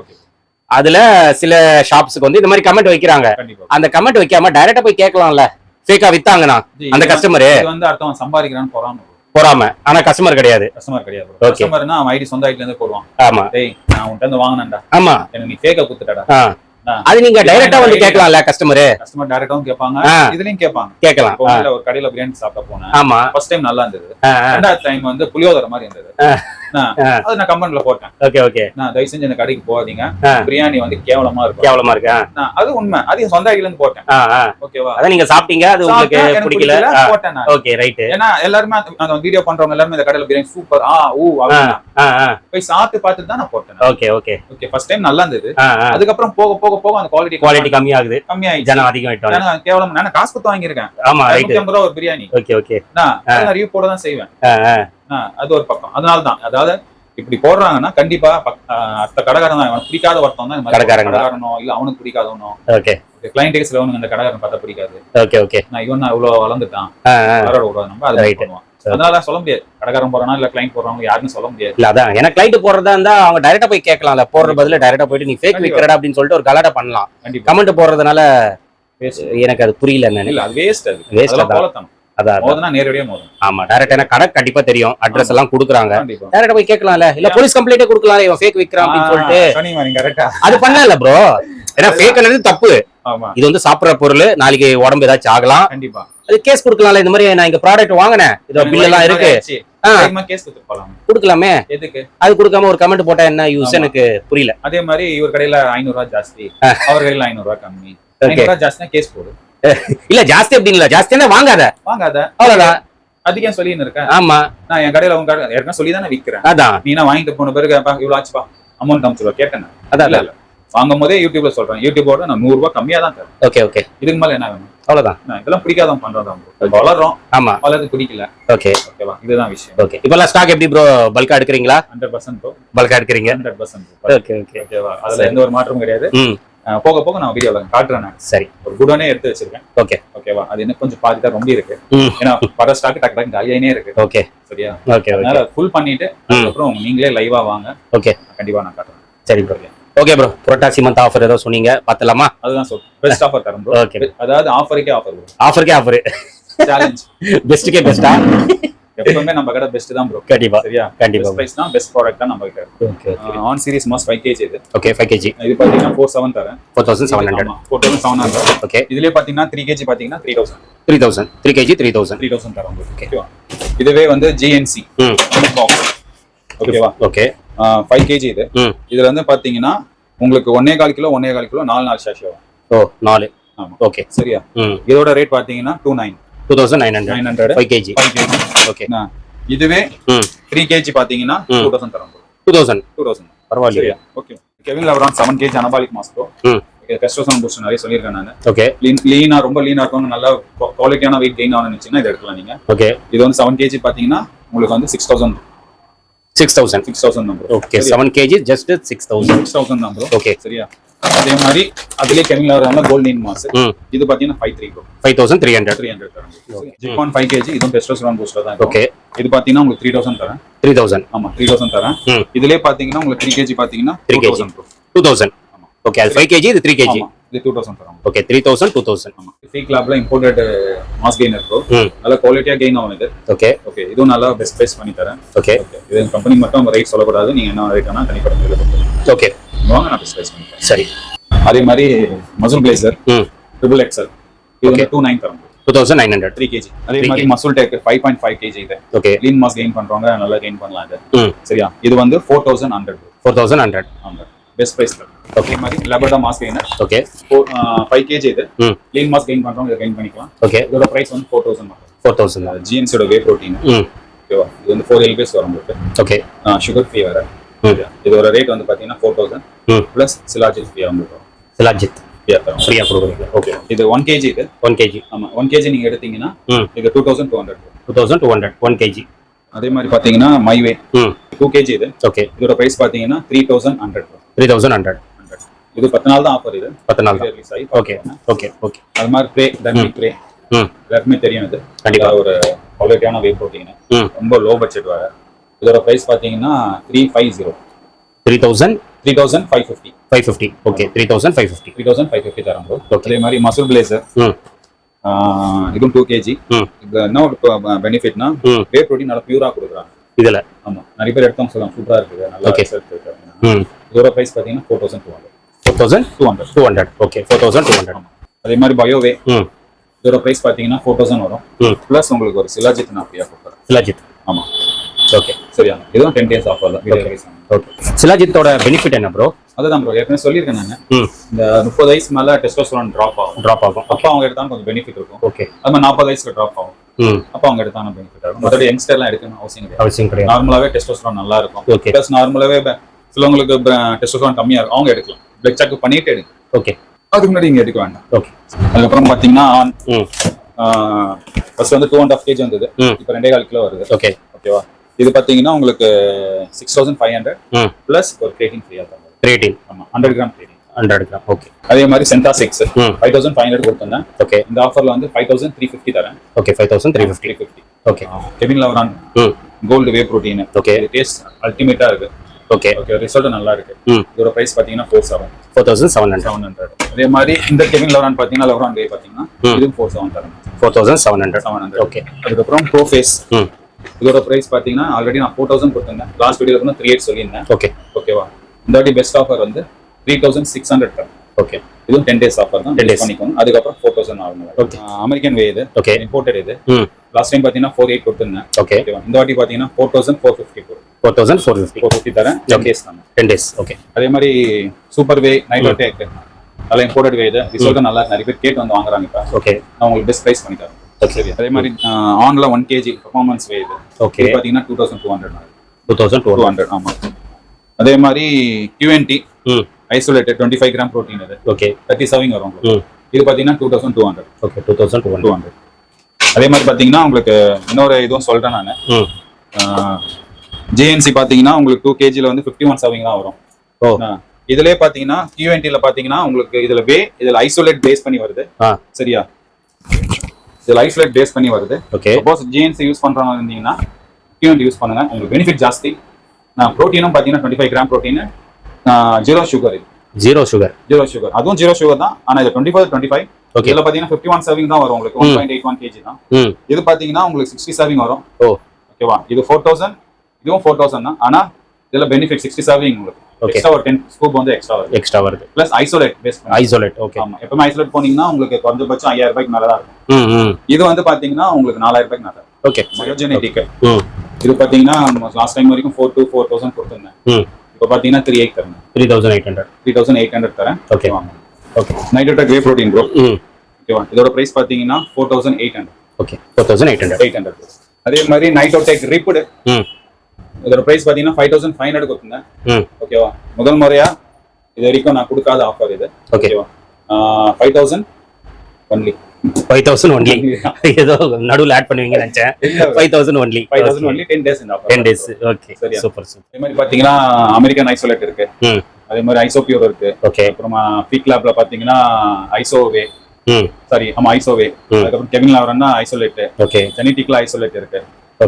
அதுல சில ஷாப்ஸ்க்கு வந்து இந்த மாதிரி கமெண்ட் வைக்கிறாங்க. அந்த கமெண்ட் வைக்காம டைரக்டா போய் கேட்கலாம்ல, ஃபேக்கா வித்தாங்கன்னா அந்த கஸ்டமர் வந்து அர்த்தம் சம்பாதிக்கிறான்னு போறாம. ஆனா கஸ்டமர் கிடையாது. கஸ்டமர்னா அவன் ஐடி சொந்த ஐடில இருந்து போடுவான். ஆமா, டேய் நான் உன்கிட்ட இருந்து வாங்குனேன்டா. ஆமா, எனக்கு நீ ஃபேக்கா குடுத்துட்டடா. அது நீங்க டைரக்டா வந்து கேட்கலாம்ல. கஸ்டமர் டைரக்டாவும் கேட்பாங்க, இதுலயும் கேட்கலாம். ஒரு கடையில பிரியாணி சாப்பிட போனேன். ஆமா, ஃபர்ஸ்ட் டைம் நல்லா இருந்தது. ரெண்டாவது டைம் வந்து புளியோதரை மாதிரி இருந்தது. அது நான் கமெண்ட்ல போட்டேன். ஓகே ஓகே, நான் தயவு செஞ்சு இந்த கடைக்கு போகாதீங்க, பிரியாணி வந்து கேவலமா இருக்கு. அது உண்மை. அது சொந்த ஐடில இருந்து போட்டேன். ஓகேவா? அத நீங்க சாப்பிட்டீங்க, அது உங்களுக்கு பிடிக்கல போட்டேன் நான். Okay right. ஏன்னா எல்லாரும் அந்த வீடியோ பண்றவங்க எல்லாரும் இந்த கடையில பிரியாணி சூப்பர் போய் சாப்பிட்டு பார்த்துட்டு தான் நான் போட்டேன். Okay okay okay, first time நல்லா இருந்தது. அதுக்கப்புறம் போக போக போக அந்த குவாலிட்டி கம்மியாகுது. ஜனம் அதிகமாயிட்டாங்க. நான் கேவலம் நான் காசு கொடுத்து வாங்கியிருக்கேன். ஆமா ரைட், 150 ரூபாய் ஒரு பிரியாணி. ஓகே ஓகே, நான் ரிவ்யூ போட தான் செய்வேன். அது ஒரு பக்கம். அதனாலதான், அதாவது இப்படி போடுறாங்கன்னா கண்டிப்பா அடுத்த கடைக்காரன் தான் பிடிக்காத ஒருத்தம் தான் கடைக்காரனோ இல்ல அவனுக்கு பிடிக்காதவனோ. ஓகே, கிளைண்ட் சிலவனுக்கு அந்த கடைக்காரன் பார்த்தா பிடிக்காது. ஓகே ஓகே, நான் இவன் இவ்வளவு வளர்ந்துட்டான் வளர விடாது, நம்ம அதை பண்ணுவோம். அதனால சொல்ல முடியாது கடைக்காரன் போறானா இல்ல கிளைண்ட் போறாங்க யாருன்னு சொல்ல முடியாது. இல்ல அதான் எனக்கு கிளைண்ட் போறதா இருந்தா அவங்க டைரக்டா போய் கேட்கலாம்ல, போடுற பதில டைரக்டா போயிட்டு நீ ஃபேக் விக்கிறடா அப்படின்னு சொல்லிட்டு ஒரு கலாட்டா பண்ணலாம். கமெண்ட் போடுறதுனால எனக்கு அது புரியல. இல்ல அது வேஸ்ட். அது வேஸ்ட் தான். அதான் நேரடியா மோதும். ஆமா, டைரக்டா எனக்கு கடை கண்டிப்பா தெரியும், அட்ரஸ் எல்லாம் கொடுக்குறாங்க. டைரக்டா போய் கேட்கலாம்ல, இல்ல போலீஸ் கம்ப்ளைண்டே கொடுக்கலாம், இவன் ஃபேக் விக்கிறான் அப்படின்னு சொல்லிட்டு. அது பண்ணல ப்ரோ, ஏன்னா ஃபேக்ன்றது தப்பு. இது வந்து சாப்பிடுற பொருள், நாளைக்கு உடம்பு ஏதாச்சும் ஆகலாம். கண்டிப்பா அது கேஸ் கொடுக்கலாம்ல. இந்த மாதிரி நான் இங்க ப்ராடக்ட் வாங்கினேன், இதோ பில் எல்லாம் இருக்கு, கேஸ் கொடுக்கலாமே. எதுக்கு அது கொடுக்காம ஒரு கமெண்ட் போட்டா என்ன யூஸ் எனக்கு புரியல. அதே மாதிரி இவர் கடையில 500 ரூபாய் ஜாஸ்தி, அவர் கடையில 500 ரூபாய் கம்மி. 500 ரூபாய் ஜாஸ்தினா கேஸ் போடு. இல்ல ஜாஸ்தி அப்படி இல்ல, ஜாஸ்தியா வாங்காத அவ்வளவுதான். அதிகம் சொல்லின்னு இருக்கேன். ஆமா, நான் என் கடையில உங்க ஏற்கனவே சொல்லி தானே விக்கிறேன். அதான் நீ வாங்கிட்டு போன பிறகு இவ்வளவு ஆச்சுப்பா அமௌண்ட் அனுப்பிச்சு கேட்டேன். அதான் இல்ல வாங்கும் போதே யூடியூப்ல சொல்றேன், யூடியூபோட நான் 100 ரூபாய் கம்மியா தான் தரேன். ஓகே ஓகே, இதுக்கு மேல என்ன வேணும்? அவ்வளவுதான். இதெல்லாம் பிடிக்காதான் பண்றோம், வளர்றோம். ஆமா, வளர்றது பிடிக்கல. ஓகே ஓகேவா, இதுதான் விஷயம். ஓகே, இப்ப ஸ்டாக் எப்படி ப்ரோ பல்கா எடுக்கிறீங்களா? 100% ப்ரோ, பல்கா எடுக்கிறீங்க 100%. ஓகே ஓகே ஓகேவா, அதுல எந்த ஒரு மாற்றமும் கிடையாது. போக போக நான் வீடியோல காட்டுறேன். சரி, ஒரு குடோனே எடுத்து வச்சிருக்கேன். ஓகே ஓகேவா, அது இன்னும் கொஞ்சம் பாதி தான் ரொம்ப இருக்கு. ஏன்னா பர ஸ்டாக் டக் டக் காலியானே இருக்கு. ஓகே சரியா? ஓகே, அதனால ஃபுல் பண்ணிட்டு அதுக்கப்புறம் நீங்களே லைவா வாங்க. ஓகே, கண்டிப்பா நான் காட்டுறேன். சரி ப்ரோ. ஓகே ப்ரோ, புரட்டாசி மந்த் ஆஃபர் ஏதோ சொன்னீங்க, பார்த்தலாமா? அதுதான் சொல், பெஸ்ட் ஆஃபர் தரேன் ப்ரோ. ஓகே, அதாவது ஆஃபருக்கே ஆஃபர் சேலஞ்ச், பெஸ்ட்க்கே பெஸ்டா. எப்பவுமே நம்ம கடை பெஸ்ட் தான் ப்ரோ. கண்டிப்பா சரியா? கண்டிப்பா பிரைஸ் தான், பெஸ்ட் ப்ராடக்ட் தான் நம்ம கிட்ட. Okay, on series mass 5 kg இது. ஓகே, 5 kg இது பாத்தீங்கன்னா 47 தரேன். 4700. 4700. ஓகே, இதுலயே பாத்தீங்கன்னா 3 kg பாத்தீங்கன்னா 3000. 3 kg 3000 தரேன். ஓகேவா? இதுவே வந்து GNC பாக்ஸ். ஓகேவா? ஓகே, 5 kg இது. இதுல வந்து பாத்தீங்கன்னா உங்களுக்கு 1.25 கிலோ 1.25 கிலோ 4 சாஷி வரும். ஓ 4. ஆமா, ஓகே சரியா? இதோட ரேட் பாத்தீங்கன்னா 2900 5 kg. ஓகே, இதுவே 3 kg பாத்தீங்கன்னா 2000 தரோம் bro. 2000 பரவாயில்லையா? Okay. Kevin Levrone 7 kg anabolic mass bro. Okay, testosterone booster நிறைய சொல்லிருக்கேன் நான். ஓகே. லீனா ரொம்ப லீனா இருக்கணும், நல்ல குவாலிட்டியான வெயிட் கெயின் ஆகணும்னு நினைச்சீங்கன்னா இத எடுக்கலாம் நீங்க. ஓகே. இது வந்து 7 kg பாத்தீங்கன்னா உங்களுக்கு வந்து 6000 தான் bro. ஓகே, 7 kg just 6000 தான் bro. ஓகே. சரியா? அதே மாதிரி அதுலயே கெவின் லெவ்ரான்ல கோல்ட் நீன் மாஸ்க். இது பாத்தீங்கன்னா 53 bro. 5300 தரேன். ஜிப்பான் 5 kg இதுவும் டெஸ்டோஸ்டெரான் பூஸ்டர் தான். ஓகே. இது பாத்தீங்கன்னா உங்களுக்கு 3000 தரேன். 3000 ஆமா 3000 தரேன். இதுலயே பாத்தீங்கன்னா உங்களுக்கு 3 kg பாத்தீங்கன்னா 3000 bro. 2000. ஆமா. ஓகே, அது 5 kg இது 3 kg. ஆமா. இது 2000 தரோம். ஓகே, 3000 2000. ஆமா. ஃபேக் லேப்ல இம்போர்ட்டட் மாஸ் கெய்னர் ப்ரோ. நல்ல குவாலிட்டியா கெயின் ஆகும் இது. ஓகே. ஓகே, இதுவும் நல்லா பெஸ்ட் பிரைஸ் பண்ணி தரேன். ஓகே. இது கம்பெனி மட்டும் நம்ம ரேட் சொல்லக்கூடாது. நீங்க என்ன ரேட் ஆனா தனிப்பட்ட முறையில் கொடுங்க. ஓகே. வாங்க நான் பெஸ்ட் பிரைஸ் பண்ணி தரேன். சரி. அதே மாதிரி மசுல் பிளேசர் ட்ரிபிள் எக்ஸ்எல் இது வந்து 29 தரோம். 2900 3 kg. அதே மாதிரி மசுல் டேக் 5.5 kg இது. ஓகே. லீன் மாஸ் கெயின் பண்றவங்க நல்லா கெயின் பண்ணலாம் இது. சரியா? இது வந்து 4100 4100 ஆமா. பெஸ்ட் பிரைஸ் தரேன். ஓகே. மாதிரி லெபர்டா மாஸ் கெய்னர். ஓகே. 5 kg இது. லீன் மாஸ் கெயின் பண்றவங்க இத கெயின் பண்ணிக்கலாம். ஓகே. இதோட பிரைஸ் வந்து 4000 மட்டும். 4000 GNC ஓட வே புரோட்டீன். ஓகேவா? இது வந்து 4 LBS வரும் உங்களுக்கு. ஓகே. சுகர் ஃப்ரீ வேற. இதோட ரேட் வந்து பாத்தீங்கன்னா 4000 பிளஸ் சிலாஜித் ஃப்ரீ உங்களுக்கு வரும். சிலாஜித் ஃப்ரீயா கொடுக்குறீங்க. ஓகே. இது 1 kg இது. 1 kg. ஆமா 1 kg நீங்க எடுத்தீங்கன்னா இது 2200. 2200 1 kg. அதே மாதிரி பாத்தீங்கன்னா மைவே 2 kg இது. ஓகே. இதோட பிரைஸ் பாத்தீங்கன்னா 3100. 3100. இது 10 நாள் தான் ஆஃபர் இது. 10 நாள் தான். ஓகே. ஓகே. ஓகே. அது மாதிரி ப்ரே டர்மிக் ப்ரே. எல்லாருமே தெரியும் இது. கண்டிப்பா ஒரு குவாலிட்டியான வே புரோட்டீன். ரொம்ப லோ பட்ஜெட் வர. இதோட பிரைஸ் பாத்தீங்கன்னா 350. 3550. 550. ஓகே. 3550 தரோம் bro. அதே மாதிரி மசுல் பிளேசர் இதுவும் 2 kg. இதுல என்ன ஒரு பெனிஃபிட்னா வே புரோட்டீன் நல்லா பியூரா கொடுக்குறாங்க இதுல. ஆமா நிறைய பேர் எடுத்தவங்க சொல்லுவாங்க சூப்பரா இருக்குது நல்லா ரிசல்ட் இருக்கு. இதோட பிரைஸ் பாத்தீங்கன்னா 4200. 4200. ஓகே. 4200. அதே மாதிரி பயோவே இதோட பிரைஸ் பாத்தீங்கன்னா 4000 வரும். பிளஸ் உங்களுக்கு ஒரு சிலாஜித் நான் ஃப்ரீயா கொடுக்குறேன். சிலாஜித். ஆமா. ஓகே. சரியா? இதுவும் 10 days ஆஃபர் தான். ஓகே. சிலாஜித்தோட பெனிஃபிட் என்ன ப்ரோ? அதுதான் ப்ரோ ஏற்கனவே சொல்லியிருக்கேன் நான். இந்த 30 வயசு மேல டெஸ்டோஸ்டெரான் டிராப் ஆகும். அப்ப அவங்க எடுத்தாலும் கொஞ்சம் பெனிஃபிட் இருக்கும். ஓகே. அது மாதிரி 40 வயசுல டிராப் ஆகும். அப்ப அவங்க எடுத்தாலும் பெனிஃபிட் ஆகும். மத்தபடி யங்ஸ்டர்லாம் எடுக்கணும் அவசியம் கிடையாது. நார்மலாவே டெஸ்டோஸ்டெரான் நல்லா இருக்கும். பிளஸ் நார்மலாவே சிலவங்களுக்கு டெஸ்டோஸ்டெரான் கம்மியா இருக்கும் அவங்க எடுக்கலாம். பிளட் செக் பண்ணிட்டு எடுங்க. ஓகே. அதுக்கு முன்னாடி நீங்க எடுக்க வேண்டாம். ஓகே. அதுக்கப்புறம் பாத்தீங்கன்னா ஃபர்ஸ்ட் வந்து 2.5 kg வந்தது. இப்போ 2.5 கிலோ வருது. ஓகே. ஓகேவா? இது பாத்தீங்கன்னா உங்களுக்கு 6500 பிளஸ் ஒரு கிரேட்டின் ஃப்ரீயா தராங்க. கிரேட்டின். ஆமா 100 கிராம் கிரேட்டின். 100 கிராம். ஓகே. அதே மாதிரி சென்டாஸ் எக்ஸ் 5500 கொடுத்தேன். ஓகே. இந்த ஆஃபர்ல வந்து 5350 தரேன். Okay. 5350. Okay. Kevin Levrone gold whey protein. Okay. Taste அல்டிமேட்டா இருக்கு. ஓகே. ஓகே. ரிசல்ட் நல்லா இருக்கு. இதோட பிரைஸ் பாத்தீங்கன்னா 4700. அதே மாதிரி இந்த கெவின் லெவ்ரான் பாத்தீங்கன்னா லெவ்ரான் வே பாத்தீங்கன்னா இது 4700 தரேன். 4700. ஓகே. அதுக்கப்புறம் ப்ரோ ஃபேஸ் இதோட பிரைஸ் பாத்தீங்கன்னா ஆல்ரெடி நான் 4000 கொடுத்தேன். லாஸ்ட் வீடியோல கூட 38 சொல்லியிருந்தேன். ஓகே. ஓகேவா? இந்த வாட்டி பெஸ்ட் ஆஃபர் வந்து 3600 தரேன். ஓகே. இதுவும் 10 days ஆஃபர் தான். 10 days பண்ணிக்கோங்க. அதுக்கப்புறம் 4000 நார்மல். ஓகே. அமெரிக்கன் வே இது. ஓகே. இம்போர்ட்டட் இது. லாஸ்ட் டைம் பாத்தீங்கன்னா 48 கொடுத்தேன். ஓகே. இந்த வாட்டி பாத்தீங்கன்னா 4450 தரேன். 10 days தான். 10 days. ஓகே. அதே மாதிரி சூப்பர் வே நைட்ரோடெக் நல்ல இம்போர்ட்டட் வே இது. ரிசல்ட் நல்லா நிறைய பேர் கேட்டு வந்து வாங்குறாங்க இப்ப. ஓகே. நான் உங்களுக்கு பெஸ்ட் பிரைஸ் பண்ணி தரேன். சரி. அதே மாதிரி ஆன்ல 1 kg பெர்ஃபார்மன்ஸ் வே இது. ஓகே. பாத்தீங்கன்னா 2200. ஆமா. அதே மாதிரி QNT ஐசோலேட்டட் 25 கிராம் புரோட்டீன் இது. ஓகே. 30 சர்விங் வரும். இது பாத்தீங்கன்னா 2200. ஓகே. 2200. அதே மாதிரி பாத்தீங்கன்னா உங்களுக்கு இன்னொரு இதுவும் சொல்றேன் நான். JNC பாத்தீங்கன்னா உங்களுக்கு 2 kg ல வந்து 51 சர்விங் தான் வரும். இதுலயே பாத்தீங்கன்னா QNT ல பாத்தீங்கன்னா உங்களுக்கு இதுல ஐசோலேட் பேஸ் பண்ணி வருது. சரியா? இது ஐசோலேட் பேஸ் பண்ணி வருது. ஓகே. சப்போஸ் GNC யூஸ் பண்றவங்க இருந்தீங்கன்னா QNT யூஸ் பண்ணுங்க. உங்களுக்கு பெனிஃபிட் ஜாஸ்தி. நான் புரோட்டீனும் பாத்தீங்கன்னா 25 கிராம் புரோட்டீன். 0 சுகர். 0 சுகர். அதுவும் 0 சுகர் தான். ஆனா இது 25. ஓகே. இதுல பாத்தீங்கன்னா 51 சர்விங் தான் வரும் உங்களுக்கு. 1.81 kg தான். இது பாத்தீங்கன்னா உங்களுக்கு 60 சர்விங் வரும். ஓகேவா? இது 4000 இதுவும் 4000 தான். ஆனா இதுல பெனிஃபிட் 60 சர்விங் உங்களுக்கு. எக்ஸ்ட்ரா ஒரு 10 ஸ்கூப் வந்து எக்ஸ்ட்ரா வருது. பிளஸ் ஐசோலேட் பேஸ் பண்ணி. ஐசோலேட். ஓகே. ஆமா. எப்பவுமே ஐசோலேட் போனீங்கன்னா உங்களுக்கு குறைஞ்சபட்சம் 5000 ரூபாய்க்கு மேல தான் இருக்கும். இது வந்து பாத்தீங்கன்னா உங்களுக்கு 4000 ரூபாய்க்கு மேல. ஓகே. மயோஜெனெடிக். இது பாத்தீங்கன்னா லாஸ்ட் டைம் வரைக்கும் 4000 கொடுத்திருந்தேன். இப்போ பாத்தீங்கன்னா 3800 தரேன். Okay. Okay. Nitrotech whey protein bro. ஓகேவா? இதோட பிரைஸ் பாத்தீங்கன்னா 4800. ஓகே. 4800. அதே மாதிரி நைட்டோடெக் ரிப்டு இதோட பிரைஸ் பாத்தீங்கன்னா 5500 கொடுத்துருந்தேன். ஓகேவா, முதல் முறையா இது வரைக்கும் நான் கொடுக்காத ஆஃபர் இது. ஓகேவா, 5000 ஒன்லி. 5000 ஒன்லி. ஏதோ நடுவுல ஆட் பண்ணுவீங்க நினைச்சேன். 5000 ஒன்லி. 5000 ஒன்லி 10 days இந்த offer. 10 days. Okay, super super. அதே மாதிரி பாத்தீங்கன்னா அமெரிக்கன் ஐசோலேட் இருக்கு. அதே மாதிரி ஐசோபியூர் இருக்கு. ஓகே. அப்புறமா பீக் லேப்ல பாத்தீங்கன்னா ஐசோவே சாரி ஐசோவே. அதுக்கப்புறம் கெவின் லாவரன்னா ஐசோலேட். ஓகே. ஜெனடிக்ல ஐசோலேட் இருக்கு.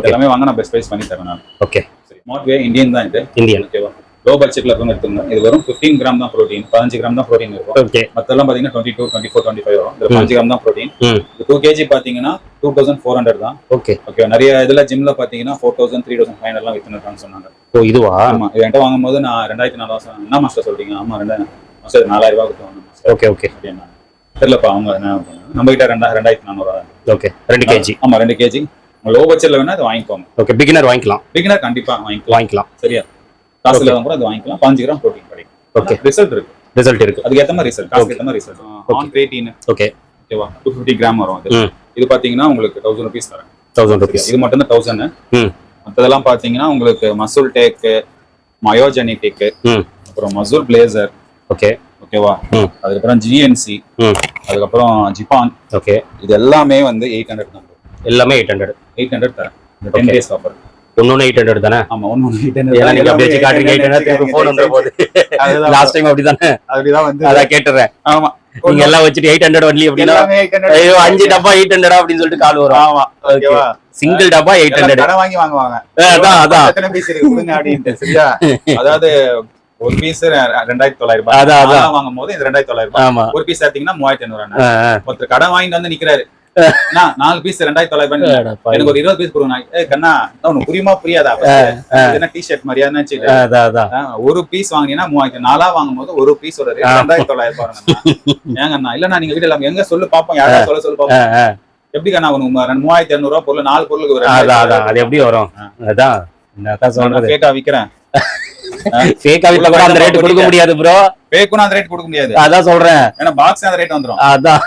எல்லாமே வாங்க நான் பெஸ்ட் பிரைஸ் பண்ணி தரேன் நான். ஓகே. சரி, ஸ்மார்ட்வே இந்தியன் தான் இது. இந்தியன். ஓகேவா, லோ பட்ஜெட்ல இருக்கவங்க எடுத்துங்க. இது வெறும் 15 கிராம் தான் புரோட்டீன், 15 கிராம் தான் புரோட்டீன் இருக்கும். ஓகே. மத்தெல்லாம் பாத்தீங்கன்னா 22, 24, 25 வரும். இது 5 கிராம் தான் புரோட்டீன். இது 2 kg பாத்தீங்கன்னா 2400 தான். ஓகே. ஓகே. நிறைய இதுல ஜிம்ல பாத்தீங்கன்னா 4000, 3500 எல்லாம் வித்துறாங்கன்னு சொன்னாங்க. ஓ, இதுவா? ஆமா, இது என்கிட்ட வாங்கும்போது நான் 2400 என்ன மாஸ்டர் சொல்றீங்க? ஆமா, 4000 ரூபாய் கொடுத்து வாங்க. Okay okay. அப்படின்னா தெரியலப்பா, அவங்க என்ன நம்ம கிட்ட 2400. ஓகே. 2 kg. ஆமா, 2 kg. லோ பட்ஜெட்ல வேணா அது வாங்கிக்கோங்க. ஓகே. பிகினர் வாங்கிக்கலாம். பிகினர் கண்டிப்பா வாங்கிக்கலாம். சரியா, காசு இல்லாதவங்க கூட அது வாங்கிக்கலாம். 5 கிராம் புரோட்டீன் கிடைக்கும். ஓகே. ரிசல்ட் இருக்கு. அதுக்கு ஏத்த மாதிரி ரிசல்ட், காசுக்கு ஏத்த மாதிரி ரிசல்ட். ஆன் கிரேட்டின். ஓகே. ஓகேவா, 250 கிராம் வரும் அது. இது பாத்தீங்கன்னா உங்களுக்கு 1000 rupees தரேன். 1000 rupees. இது மட்டும் தான் 1000. மத்ததெல்லாம் பாத்தீங்கன்னா உங்களுக்கு மசூல் டேக், மயோஜெனிடிக், அப்புறம் மசூல் பிளேசர். ஓகே. ஓகேவா, அதுக்கப்புறம் ஜிஎன்சி, அதுக்கப்புறம் ஜிப்பான். ஓகே. இது எல்லாமே வந்து 800 தான். எல்லாமே 800 தரேன். 10 days ஆஃபர். ஒண்ணு 800 தானே? ஆமா, ஒண்ணு 800. ஏன்னா நீங்க அப்படியே காட்டுறீங்க 800 திருப்பி ஃபோன் வந்த போது. லாஸ்ட் டைம் அப்படிதானே? அப்படிதான் வந்து அத கேட்றேன். ஆமா, நீங்க எல்லாம் வச்சிட்டு 800 ஒன்லி அப்படினா ஐயோ 5 டப்பா 800 அப்படினு சொல்லிட்டு கால் வரும். ஆமா, ஓகேவா. சிங்கிள் டப்பா 800 கடன் வாங்கி வாங்குவாங்க. அதான் எத்தனை பீஸ் இருக்கு கொடுங்க அப்படினு. சரியா, அதாவது ஒரு பீஸ் 2900 ரூபாய். அதான் வாங்கும்போது இது 2900 ரூபாய். ஒரு பீஸ் எடுத்தீங்கன்னா 3500. ஒருத்தர் கடன் வாங்கிட்டு வந்து நிக்கிறாரு. 4 பீஸ் 2900 ரூபாய். எனக்கு ஒரு 20 பீஸ் கொடுங்க. கண்ணா, உனக்கு புரியுமா புரியாதா? என்ன டி-ஷர்ட் மாதிரியா நினைச்சு ஒரு பீஸ் வாங்கினீங்கன்னா 3000. 4 வாங்கும்போது ஒரு பீஸ் ஒரு 2900 பாருங்க. ஏங்கண்ணா, இல்லண்ணா நீங்க வீட்டுல எங்க சொல்லு பாப்போம், யாராவது சொல்ல பாப்போம். எப்படி கண்ணா உனக்கு 3200 ரூபாய் பொருள் 4 பொருளுக்கு அது எப்படி வரும்? அதான் நான் சொல்றேன், கேக்கா விக்கிறேன். ஃபேக்கா வித்தா கூட அந்த ரேட் கொடுக்க முடியாது ப்ரோ. ஃபேக்குனா அந்த ரேட் கொடுக்க முடியாது. அதான் சொல்றேன், ஏன்னா பாக்ஸ் அந்த ரேட் வந்துரும். அதான்.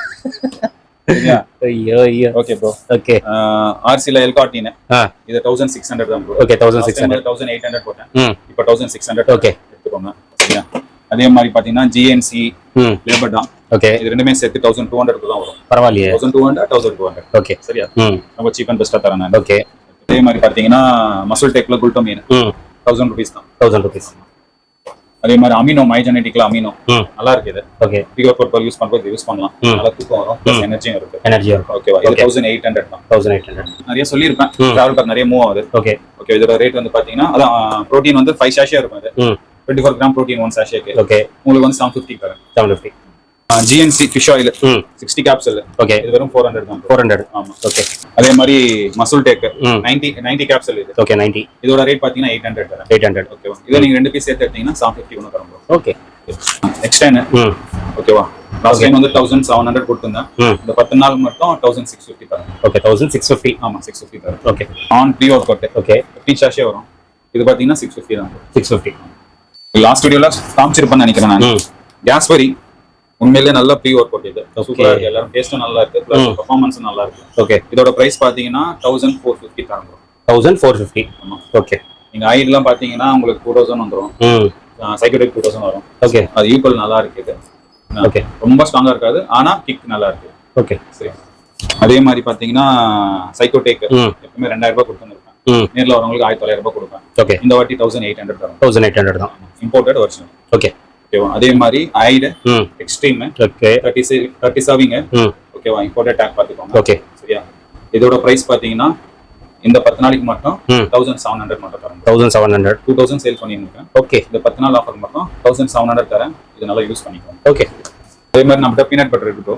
ஐயோ ஐயோ. Okay bro. ஓகே. ஆர்சில எல்காட்டின் இது 1600 தான் ப்ரோ. ஓகே. 1600. 1800 போட்டேன். இப்போ 1600. ஓகே, எடுத்துக்கோங்க. சரியா, அதே மாதிரி பாத்தீங்கன்னா ஜிஎன்சி லேபர் தான். ஓகே. இது ரெண்டுமே சேர்த்து 1200 தான் வரும். பரவாயில்லையே. 1200, 1200. ஓகே. சரியா, ரொம்ப சீப் அண்ட் பெஸ்டா தரேன் நான். ஓகே. அதே மாதிரி பாத்தீங்கன்னா மசூல் டெக்ல குல்டோமின் 1000 rupees தான். 1000 rupees. அதே மாதிரி அமினோ, மைஜெனடிக்ல அமினோ நல்லா இருக்கு இது. ஓகே. பிகர் பர்பல் யூஸ் பண்ணும்போது யூஸ் பண்ணலாம். நல்லா தூக்கம் வரும், ப்ளஸ் எனர்ஜியும் இருக்கு. எனர்ஜியும் இருக்கு. ஓகேவா, இது 1800 தான். 1800 நிறைய சொல்லிருப்பேன். டிராவல் பேக் நிறைய மூவ் ஆகுது. ஓகே. ஓகே. இதோட ரேட் வந்து பாத்தீங்கன்னா அதான் புரோட்டீன் வந்து 5 sachet இருக்கும். அது 24 கிராம் புரோட்டீன் 1 sachet. ஓகே. உங்களுக்கு வந்து 750 தரேன். 750. GNC fish oil 60 capsule. Okay. இது வெறும் 400 தான். 400. ஆமா. ஓகே. அதே மாதிரி மசூல் டேக் 90 capsule இது. ஓகே. 90. இதோட ரேட் பாத்தீங்கன்னா 800 தரேன். 800. ஓகேவா, இத நீங்க ரெண்டு பீஸ் சேர்த்து எடுத்தீங்கன்னா 750 ஒன்னு தரோம் ப்ரோ. ஓகே. நெக்ஸ்ட் டைம் ஓகேவா, லாஸ்ட் டைம் வந்து 1700 கொடுத்திருந்தேன். இந்த 10 நாள் மட்டும் 1650 தரேன். ஓகே. 1650. ஆமா, 650 தரேன். Okay. On pre workout. Okay. 15 sachet வரும். இது பாத்தீங்கன்னா 650 தான். 650. லாஸ்ட் வீடியோல காமிச்சிருப்பேன்னு நினைக்கிறேன் நான். கேஸ்பரி உண்மையிலேயே நல்ல ப்ரீ ஒர்க் அவுட் இது. சூப்பரா இருக்கு. எல்லாரும் டேஸ்டும் நல்லா இருக்கு, ப்ளஸ் பெர்ஃபார்மன்ஸும் நல்லா இருக்கு. ஓகே. இதோட பிரைஸ் பாத்தீங்கன்னா 1450 தரேன். 1450. ஆமா. ஓகே. நீங்க ஆயில்லாம் பாத்தீங்கன்னா உங்களுக்கு 2000 வந்துரும். சைக்கோடெக் 2000 வரும். ஓகே. அது ஈக்குவல் நல்லா இருக்கு இது. ஓகே. ரொம்ப ஸ்ட்ராங்கா இருக்காது, ஆனா கிக் நல்லா இருக்கு. ஓகே. சரி. அதே மாதிரி பாத்தீங்கன்னா சைக்கோடெக் எப்பவுமே 2000 ரூபாய் கொடுத்துருக்கேன். நேர்ல வரவங்களுக்கு 1900 ரூபாய் கொடுப்பேன். ஓகே. இந்த வாட்டி 1800 தரேன். 1800 தான். Imported version. ஓகே. ஓகேவா, அதே மாதிரி ஐடு எக்ஸ்ட்ரீம். ஓகே. 30 serving. ஓகேவா, இம்போர்ட்டட் டேக் பாத்துக்கோங்க. ஓகே. சரியா, இதோட பிரைஸ் பாத்தீங்கன்னா இந்த 10 நாளைக்கு மட்டும் 1700 மட்டும் தரேன். 1700. 2000 சேல் பண்ணிருக்கேன். ஓகே. இந்த 10 நாள் ஆஃபர் மட்டும் 1700 தரேன். இது நல்லா யூஸ் பண்ணிக்கோங்க. ஓகே. அதே மாதிரி நம்மகிட்ட பீனட் பட்டர் இருக்கு.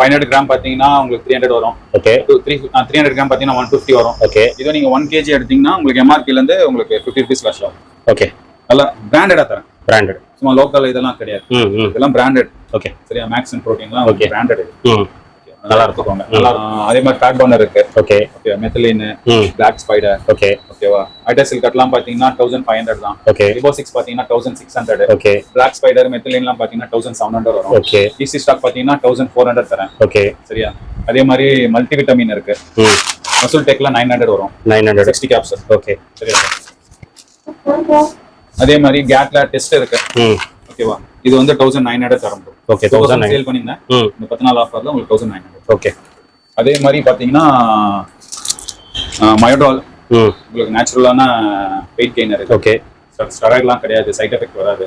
500 கிராம் பாத்தீங்கன்னா உங்களுக்கு 300 வரும். ஓகே. 300 கிராம் பாத்தீங்கன்னா 150 வரும். ஓகே. இதோ நீங்க 1 kg எடுத்தீங்கன்னா உங்களுக்கு எம்ஆர்பில இருந்து உங்களுக்கு 50 rupees லெஸ் ஆகும். ஓகே. நல்லா பிராண்டடா தரேன். பிராண்டட், சும்மா லோக்கல் இதெல்லாம் கிடையாது. இதெல்லாம் பிராண்டட். ஓகே. சரியா, மேக்ஸ் அண்ட் புரோட்டீன்லாம் ஓகே பிராண்டட். நல்லா எடுத்துக்கோங்க. அதே மாதிரி ஃபேட் பர்னர் இருக்கு. Okay okay. மெத்திலின், பிளாக் ஸ்பைடர். ஓகே ஓகேவா. ஹைட்ராசில் கட்லாம் பாத்தீங்கன்னா 1500 தான். ஓகே. லிபோசிக்ஸ் பாத்தீங்கன்னா 1600. ஓகே. பிளாக் ஸ்பைடர் மெத்திலின்லாம் பாத்தீங்கன்னா 1700 வரும். ஓகே. ஈஸி ஸ்டாக் பாத்தீங்கன்னா 1400 தரேன். ஓகே சரியா. அதே மாதிரி மல்டி விட்டமின் இருக்கு. மசூல் டெக்ல 900 வரும். 960 கேப்சூல். ஓகே சரியா. அதே மாதிரி கேட்ல டெஸ்ட் இருக்கு. ஓகேவா. இது வந்து 1900 தரம். ஓகே 1000 சேல் பண்ணிருந்தேன். இந்த 10 நாள் ஆஃபர்ல உங்களுக்கு 1900. ஓகே. அதே மாதிரி பாத்தீங்கன்னா மயோடால் உங்களுக்கு நேச்சுரலான வெயிட் கெய்னர் இருக்கு. ஓகே. ஸ்டெராய்ட்லாம் கிடையாது, சைடு எஃபெக்ட் வராது.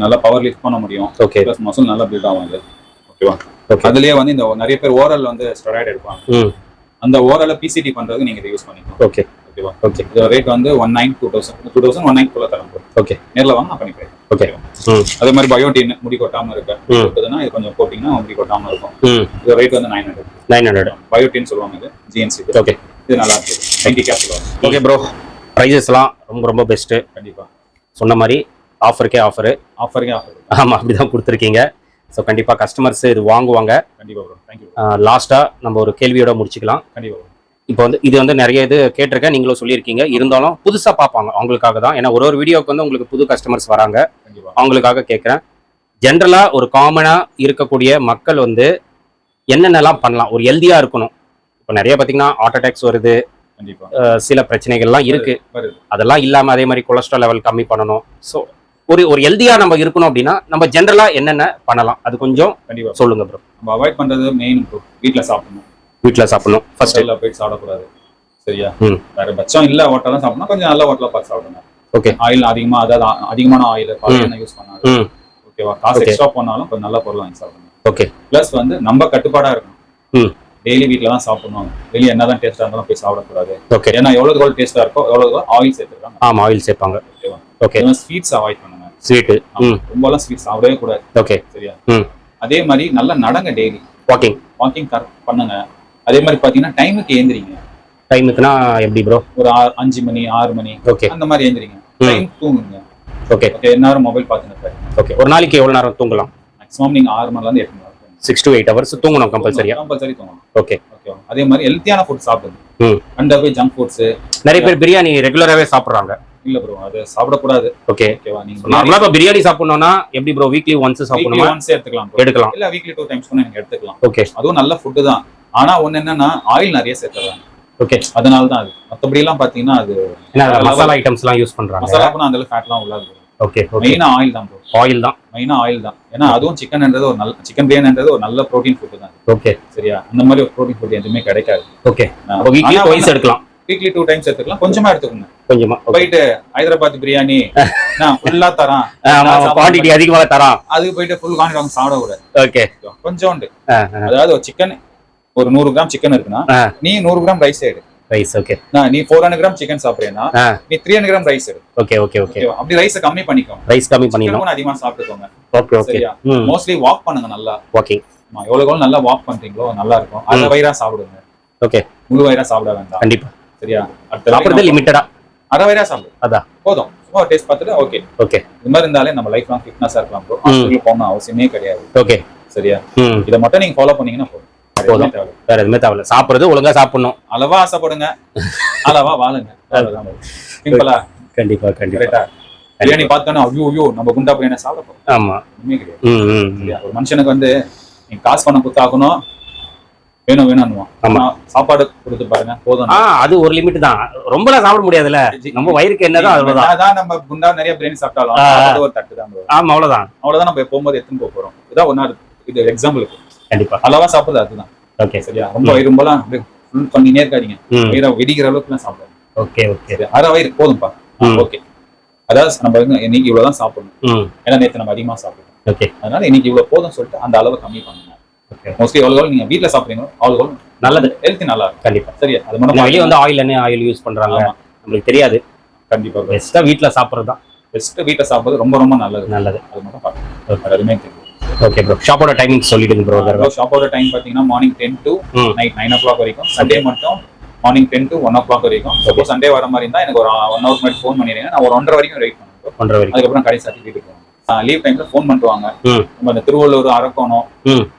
நல்லா பவர் லிஃப்ட் பண்ண முடியும். ஓகே. பிளஸ் மசில் நல்லா பில்ட் ஆகும் அது. ஓகேவா. அதுலயே வந்து இந்த நிறைய பேர் ஓரல் வந்து ஸ்டெராய்டு எடுப்பாங்க. அந்த ஓரல பிசிடி பண்றதுக்கு நீங்க இதை யூஸ் பண்ணிக்கலாம். ஓகே ஓகேவா. ஓகே. இதோட ரேட் வந்து 19 குள்ள தரம். ஓகே. நேர்ல வாங்க நான் பண்ணி தரேன். ஓகே. அதே மாதிரி பயோட்டின் முடி கொட்டாம இருக்கு. இருக்குதுன்னா இது கொஞ்சம் போட்டீங்கன்னா முடி கொட்டாம இருக்கும். இதோட ரேட் வந்து 900 பயோட்டின் சொல்லுவாங்க. இது ஜிஎன்சி. ஓகே. இது நல்லா இருக்கு. 90 கேப்சூல். Okay bro. பிரைசஸ்லாம் ரொம்ப ரொம்ப பெஸ்ட். கண்டிப்பா சொன்ன மாதிரி ஆஃபருக்கே ஆஃபர். ஆமா அப்படிதான் கொடுத்துருக்கீங்க. ஸோ கண்டிப்பாக கஸ்டமர்ஸ் இது வாங்குவாங்க. கண்டிப்பாக ப்ரோ. தேங்க்யூ. லாஸ்ட்டாக நம்ம ஒரு கேள்வியோட முடிச்சுக்கலாம். கண்டிப்பாக. இப்போ வந்து இது வந்து நிறைய இது கேட்டிருக்கேன், நீங்களும் சொல்லியிருக்கீங்க. இருந்தாலும் புதுசாக பார்ப்பாங்க அவங்களுக்காக தான். ஏன்னா ஒரு வீடியோக்கு வந்து உங்களுக்கு புது கஸ்டமர்ஸ் வராங்க, அவங்களுக்காக கேட்குறேன். ஜென்ரலாக ஒரு காமனாக இருக்கக்கூடிய மக்கள் வந்து என்னென்னலாம் பண்ணலாம், ஒரு ஹெல்தியாக இருக்கணும். இப்போ நிறைய பார்த்தீங்கன்னா ஹார்ட் அட்டாக்ஸ் வருது, சில பிரச்சனைகள்லாம் இருக்கு. அதெல்லாம் இல்லாமல் அதே மாதிரி கொலஸ்ட்ரால் லெவல் கம்மி பண்ணணும். ஸோ ஒரு ஹெல்தியா நம்ம இருக்கணும் அப்படின்னா நம்ம ஜென்ரலா என்னென்ன பண்ணலாம் அது கொஞ்சம் கண்டிப்பா சொல்லுங்க ப்ரோ. நம்ம அவாய்ட் பண்றது மெயின் ப்ரோ, வீட்ல சாப்பிடணும். ஃபர்ஸ்ட் எல்லாம் போய் சாப்பிடக்கூடாது. சரியா. வேற பட்சம் இல்ல ஹோட்டல் தான் சாப்பிடணும், கொஞ்சம் நல்ல ஹோட்டலா பார்த்து சாப்பிடுங்க. ஓகே. ஆயில் அதிகமா, அதாவது அதிகமான ஆயில் பால் யூஸ் பண்ணாது. ஓகேவா. காசு எக்ஸ்ட்ரா பண்ணாலும் கொஞ்சம் நல்ல பொருள் வாங்கி சாப்பிடுங்க. ஓகே. பிளஸ் வந்து நம்ம கட்டுப்பாடா இருக்கணும். டெய்லி வீட்ல தான் சாப்பிடணும், வெளியே என்னதான் டேஸ்டா இருந்தாலும் போய் சாப்பிடக்கூடாது. ஓகே. ஏன்னா எவ்வளவு டேஸ்டா இருக்கோ எவ்வளவு ஆயில் சேர்த்துருக்காங்க. ஆமா ஆயில் சேர்ப்பாங்க. ஓகேவா. ஓகே. ஸ்வீட்ஸ் அவாய்ட் பண்ணுங்க. ஸ்வீட் ரொம்பலாம் ஸ்வீட் சாப்பிடவே கூடாது. ஓகே சரியா. அதே மாதிரி நல்லா நடங்க, டெய்லி வாக்கிங் பண்ணுங்க. அதே மாதிரி பாத்தீங்கன்னா டைமுக்கு ஏந்திரிங்க. டைமுக்குனா எப்படி ப்ரோ? ஒரு 5 மணி 6 மணி அந்த மாதிரி ஏந்திரிங்க. டைம் தூங்குங்க. ஓகே. எல்லாரும் மொபைல் பார்த்துட்டு. ஓகே. ஒரு நாளைக்கு எவ்வளவு நேரம் தூங்கலாம்? மேக்ஸிமம் நீங்க 6 மணில இருந்து 8 மணி 6 to 8 hours தூங்கணும் கம்பல்சரி தூங்கணும். ஓகே. ஓகே. அதே மாதிரி ஹெல்த்தியான ஃபுட் சாப்பிடுங்க. அண்ட் போய் ஜங்க் ஃபுட்ஸ். நிறைய பேர் பிரியாணி ரெகுலராவே சாப்பிடுறாங்க. இல்ல ப்ரோ, அது சாப்பிடக்கூடாது. ஓகே. ஓகேவா. நீங்க நார்மலா பிரியாணி சாப்பிடணும்னா எப்படி ப்ரோ? வீக்லி ஒன்ஸ் சாப்பிடணுமா? ஒன்ஸ் எடுத்துக்கலாம். இல்ல வீக்லி 2 டைம்ஸ் கூட நீங்க எடுத்துக்கலாம். ஓகே. அதுவும் நல்ல ஃபுட் தான். ஆனா ஒண்ணு என்னன்னா ஆயில் நிறைய சேர்த்துறாங்க. ஓகே. அதனால தான் அது. மத்தபடி எல்லாம் பாத்தீங்கன்னா அது மசாலா ஐட்டம்ஸ் எல்லாம் யூஸ் பண்றாங்க. மசாலா கூட அந்த அளவுக்கு ஃபேட்லாம் உள்ளாது. ஓகே. மெயினா ஆயில் தான் ப்ரோ. மெயினா ஆயில் தான். ஏன்னா அதுவும் சிக்கன்ன்றது ஒரு நல்ல சிக்கன் பிரியாணின்றது ஒரு நல்ல புரோட்டீன் ஃபுட் தான். ஓகே. சரியா. அந்த மாதிரி ஒரு புரோட்டீன் ஃபுட் எதுவுமே கிடைக்காது. ஓகே. வீக்லி ட்வைஸ் எடுக்கலாம். வீக்லி 2 டைம்ஸ் எடுத்துக்கலாம். கொஞ்சமா எடுத்துக்கோங்க. கொஞ்சமா போயிட்டு ஹைதராபாத் பிரியாணி நான் ஃபுல்லா தரான், குவாண்டிட்டி அதிகமா தரான், அதுக்கு போயிட்டு ஃபுல் குவாண்டிட்டி வாங்க சாப்பிட கூடாது. ஓகே. கொஞ்சோண்டு, அதாவது ஒரு சிக்கன் ஒரு 100 கிராம் சிக்கன் இருக்குன்னா நீ 100 கிராம் ரைஸ் எடு. ரைஸ். ஓகே. நீ 400 கிராம் சிக்கன் சாப்பிடுறேன்னா நீ 300 கிராம் ரைஸ் எடு. Okay okay okay. அப்படி ரைஸ் கம்மி பண்ணிக்கோங்க. ரைஸ் கம்மி பண்ணிடணும். அதிகமா சாப்பிட்டுக்கோங்க. Okay okay. மோஸ்ட்லி வாக் பண்ணுங்க நல்லா. வாக்கிங் எவ்வளவு நல்லா வாக் பண்றீங்களோ நல்லா இருக்கும். அரை வயிறா சாப்பிடுங்க. ஓகே. முழு வயிறா சாப்பிட வேண்டாம். கண்டிப்பா. சரியா. சாப்பிடுறது லிமிட்டடா அரை வயிறா சாப்பிடு. அதான் போதும். சும்மா டேஸ்ட் பார்த்துட்டு ஓகே. ஓகே. இது மாதிரி இருந்தாலே நம்ம லைஃப் லாங் ஃபிட்னஸா இருக்கலாம் ப்ரோ. ஹாஸ்பிடல் போகணும் அவசியமே கிடையாது. ஓகே. சரியா. இதை மட்டும் நீங்க ஃபாலோ பண்ணீங்கன்னா போதும். வேற எதுவுமே தேவையில்ல. சாப்பிடுறது ஒழுங்கா சாப்பிடணும். அளவா ஆசைப்படுங்க, அளவா வாழுங்க. சிம்பிளா. கண்டிப்பா கண்டிப்பா. பிரியாணி பார்த்தோன்னா ஐயோ நம்ம குண்டா பிரியாணி சாப்பிட போறோம். ஆமா. ஒண்ணுமே கிடையாது. ஒரு மனுஷனுக்கு வந்து நீங்க காசு பண்ண குத்தாகணும், வேணும்னுவான். ஆமா. சாப்பாடு கொடுத்து பாருங்க போதும். அது ஒரு லிமிட் தான். ரொம்பலாம் சாப்பிட முடியாதுல்ல. நம்ம வயிறுக்கு என்னதான் அவ்வளவுதான். அதான் நம்ம குண்டா நிறைய பிரியாணி சாப்பிட்டாலும் ஒரு தட்டு தான். ஆமா அவ்வளவுதான் நம்ம போகும்போது எடுத்துன்னு போக போறோம். இதான் ஒன்னாரு இது எக்ஸாம்பிளுக்கு. கண்டிப்பா. அளவா சாப்பிடுறது அதுதான். ஓகே. சரியா. ரொம்ப வயிறும்பலாம் ஃபுல் பண்ணினே இருக்காதீங்க. வயிறை வெடிக்கிற அளவுக்கு எல்லாம் சாப்பிடுங்க. Okay okay. அரை வயிறு போதும்பா. ஓகே. அதாவது நம்ம இன்னைக்கு இவ்வளவுதான் சாப்பிடணும். ஏன்னா நேற்று நம்ம அதிகமா சாப்பிடுறோம். ஓகே. அதனால இன்னைக்கு இவ்வளவு போதும் சொல்லிட்டு அந்த அளவை கம்மி பண்ணுங்க. மோஸ்ட்லி எவ்வளவு நீங்க வீட்ல சாப்பிடுறீங்களோ அவ்வளவு நல்லது. ஹெல்த் நல்லா இருக்கும். கண்டிப்பா. சரியா. அது மட்டும் வெளியே வந்து ஆயில் யூஸ் பண்றாங்க, நம்மளுக்கு தெரியாது. கண்டிப்பா பெஸ்ட்டா வீட்ல சாப்பிடுறது தான். பெஸ்ட் வீட்ல சாப்பிடுறது ரொம்ப ரொம்ப நல்லது. அது மட்டும் பாருங்க. அதுமே தெரியும். Okay bro. ஷாப்போட டைமிங் சொல்லிடுங்க ப்ரோ. ஷாப்போட டைம் பாத்தீங்கன்னா மார்னிங் 10 to நைட் 9 o'clock வரைக்கும். சண்டே மட்டும் மார்னிங் 10 to 1 o'clock வரைக்கும். சப்போஸ் சண்டே வர மாதிரி இருந்தா எனக்கு ஒரு 1 hour முன்னாடி ஃபோன் பண்ணிடுங்க. நான் ஒரு 1:30 வரைக்கும் வெயிட் பண்ணுவேன். 1:30 வரைக்கும். அதுக்கப்புறம் கடை சாத்தி வீட்டுக்கு போவேன். லீவ் டைம்ல ஃபோன் பண்ணுவாங்க. நம்ம இந்த திருவள்ளூர், அரக்கோணம்,